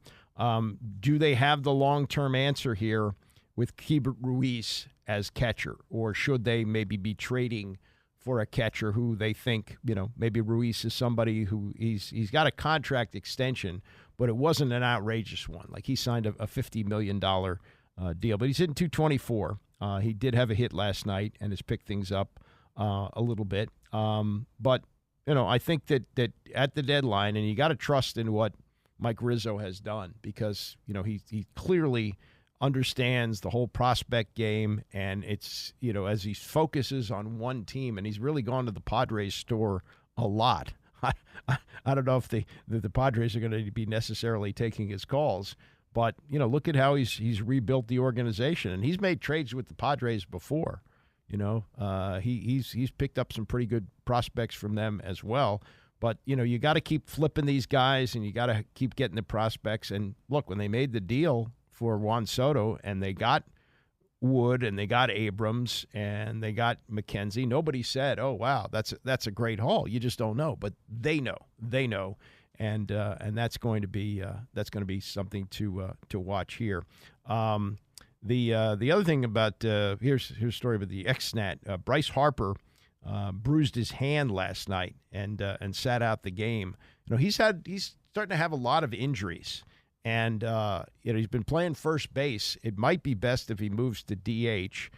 Do they have the long-term answer here with Keibert Ruiz as catcher, or should they maybe be trading for a catcher who they think, maybe Ruiz is somebody who he's got a contract extension, but it wasn't an outrageous one. Like, he signed a $50 million deal, but he's hitting 224. He did have a hit last night and has picked things up a little bit. But, I think that at the deadline, and you got to trust in what Mike Rizzo has done, because, he clearly understands the whole prospect game, and it's, as he focuses on one team, and he's really gone to the Padres store a lot. I don't know if the Padres are going to be necessarily taking his calls, but look at how he's rebuilt the organization, and he's made trades with the Padres before. He's picked up some pretty good prospects from them as well. But you got to keep flipping these guys, and you got to keep getting the prospects. And look, when they made the deal for Juan Soto, and they got Wood, and they got Abrams, and they got McKenzie, nobody said, "Oh wow, that's a great haul." You just don't know, but they know, and that's going to be something to watch here. The other thing about here's a story about the ex-Snat. Bryce Harper bruised his hand last night and sat out the game. He's starting to have a lot of injuries. And, he's been playing first base. It might be best if he moves to DH.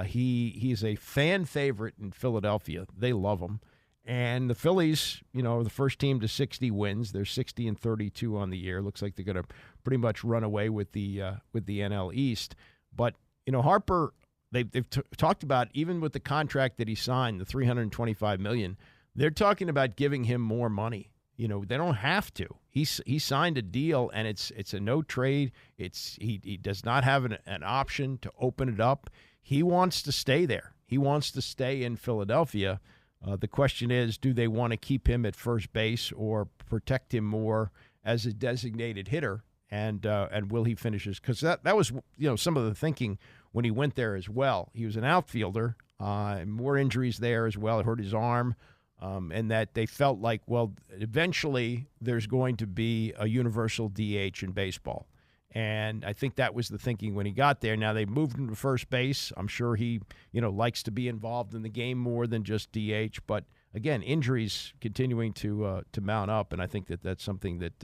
He's a fan favorite in Philadelphia. They love him. And the Phillies, are the first team to 60 wins. They're 60-32 on the year. Looks like they're going to pretty much run away with the NL East. But, Harper, they've talked about, even with the contract that he signed, the $325 million, they're talking about giving him more money. They don't have to. He signed a deal, and it's a no trade. He does not have an option to open it up. He wants to stay there. He wants to stay in Philadelphia. The question is, do they want to keep him at first base or protect him more as a designated hitter? And will he finish his? Because that was some of the thinking when he went there as well. He was an outfielder. More injuries there as well. It hurt his arm. And that they felt like, well, eventually there's going to be a universal DH in baseball. And I think that was the thinking when he got there. Now they moved him to first base. I'm sure he, likes to be involved in the game more than just DH. But again, injuries continuing to mount up, and I think that's something that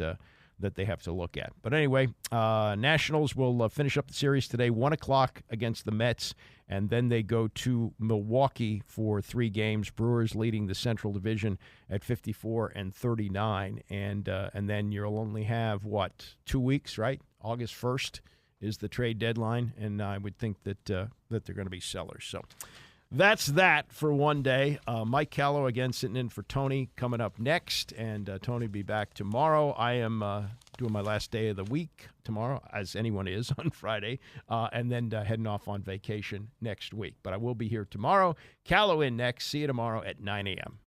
they have to look at. But anyway, Nationals will finish up the series today, 1:00 against the Mets, and then they go to Milwaukee for 3 games. Brewers leading the Central Division at 54-39, and then you'll only have 2 weeks, right? August 1st is the trade deadline, and I would think that they're going to be sellers. So that's that for one day. Mike Callow again sitting in for Tony coming up next, and Tony will be back tomorrow. I am doing my last day of the week tomorrow, as anyone is on Friday, and then heading off on vacation next week. But I will be here tomorrow. Callow in next. See you tomorrow at 9 a.m.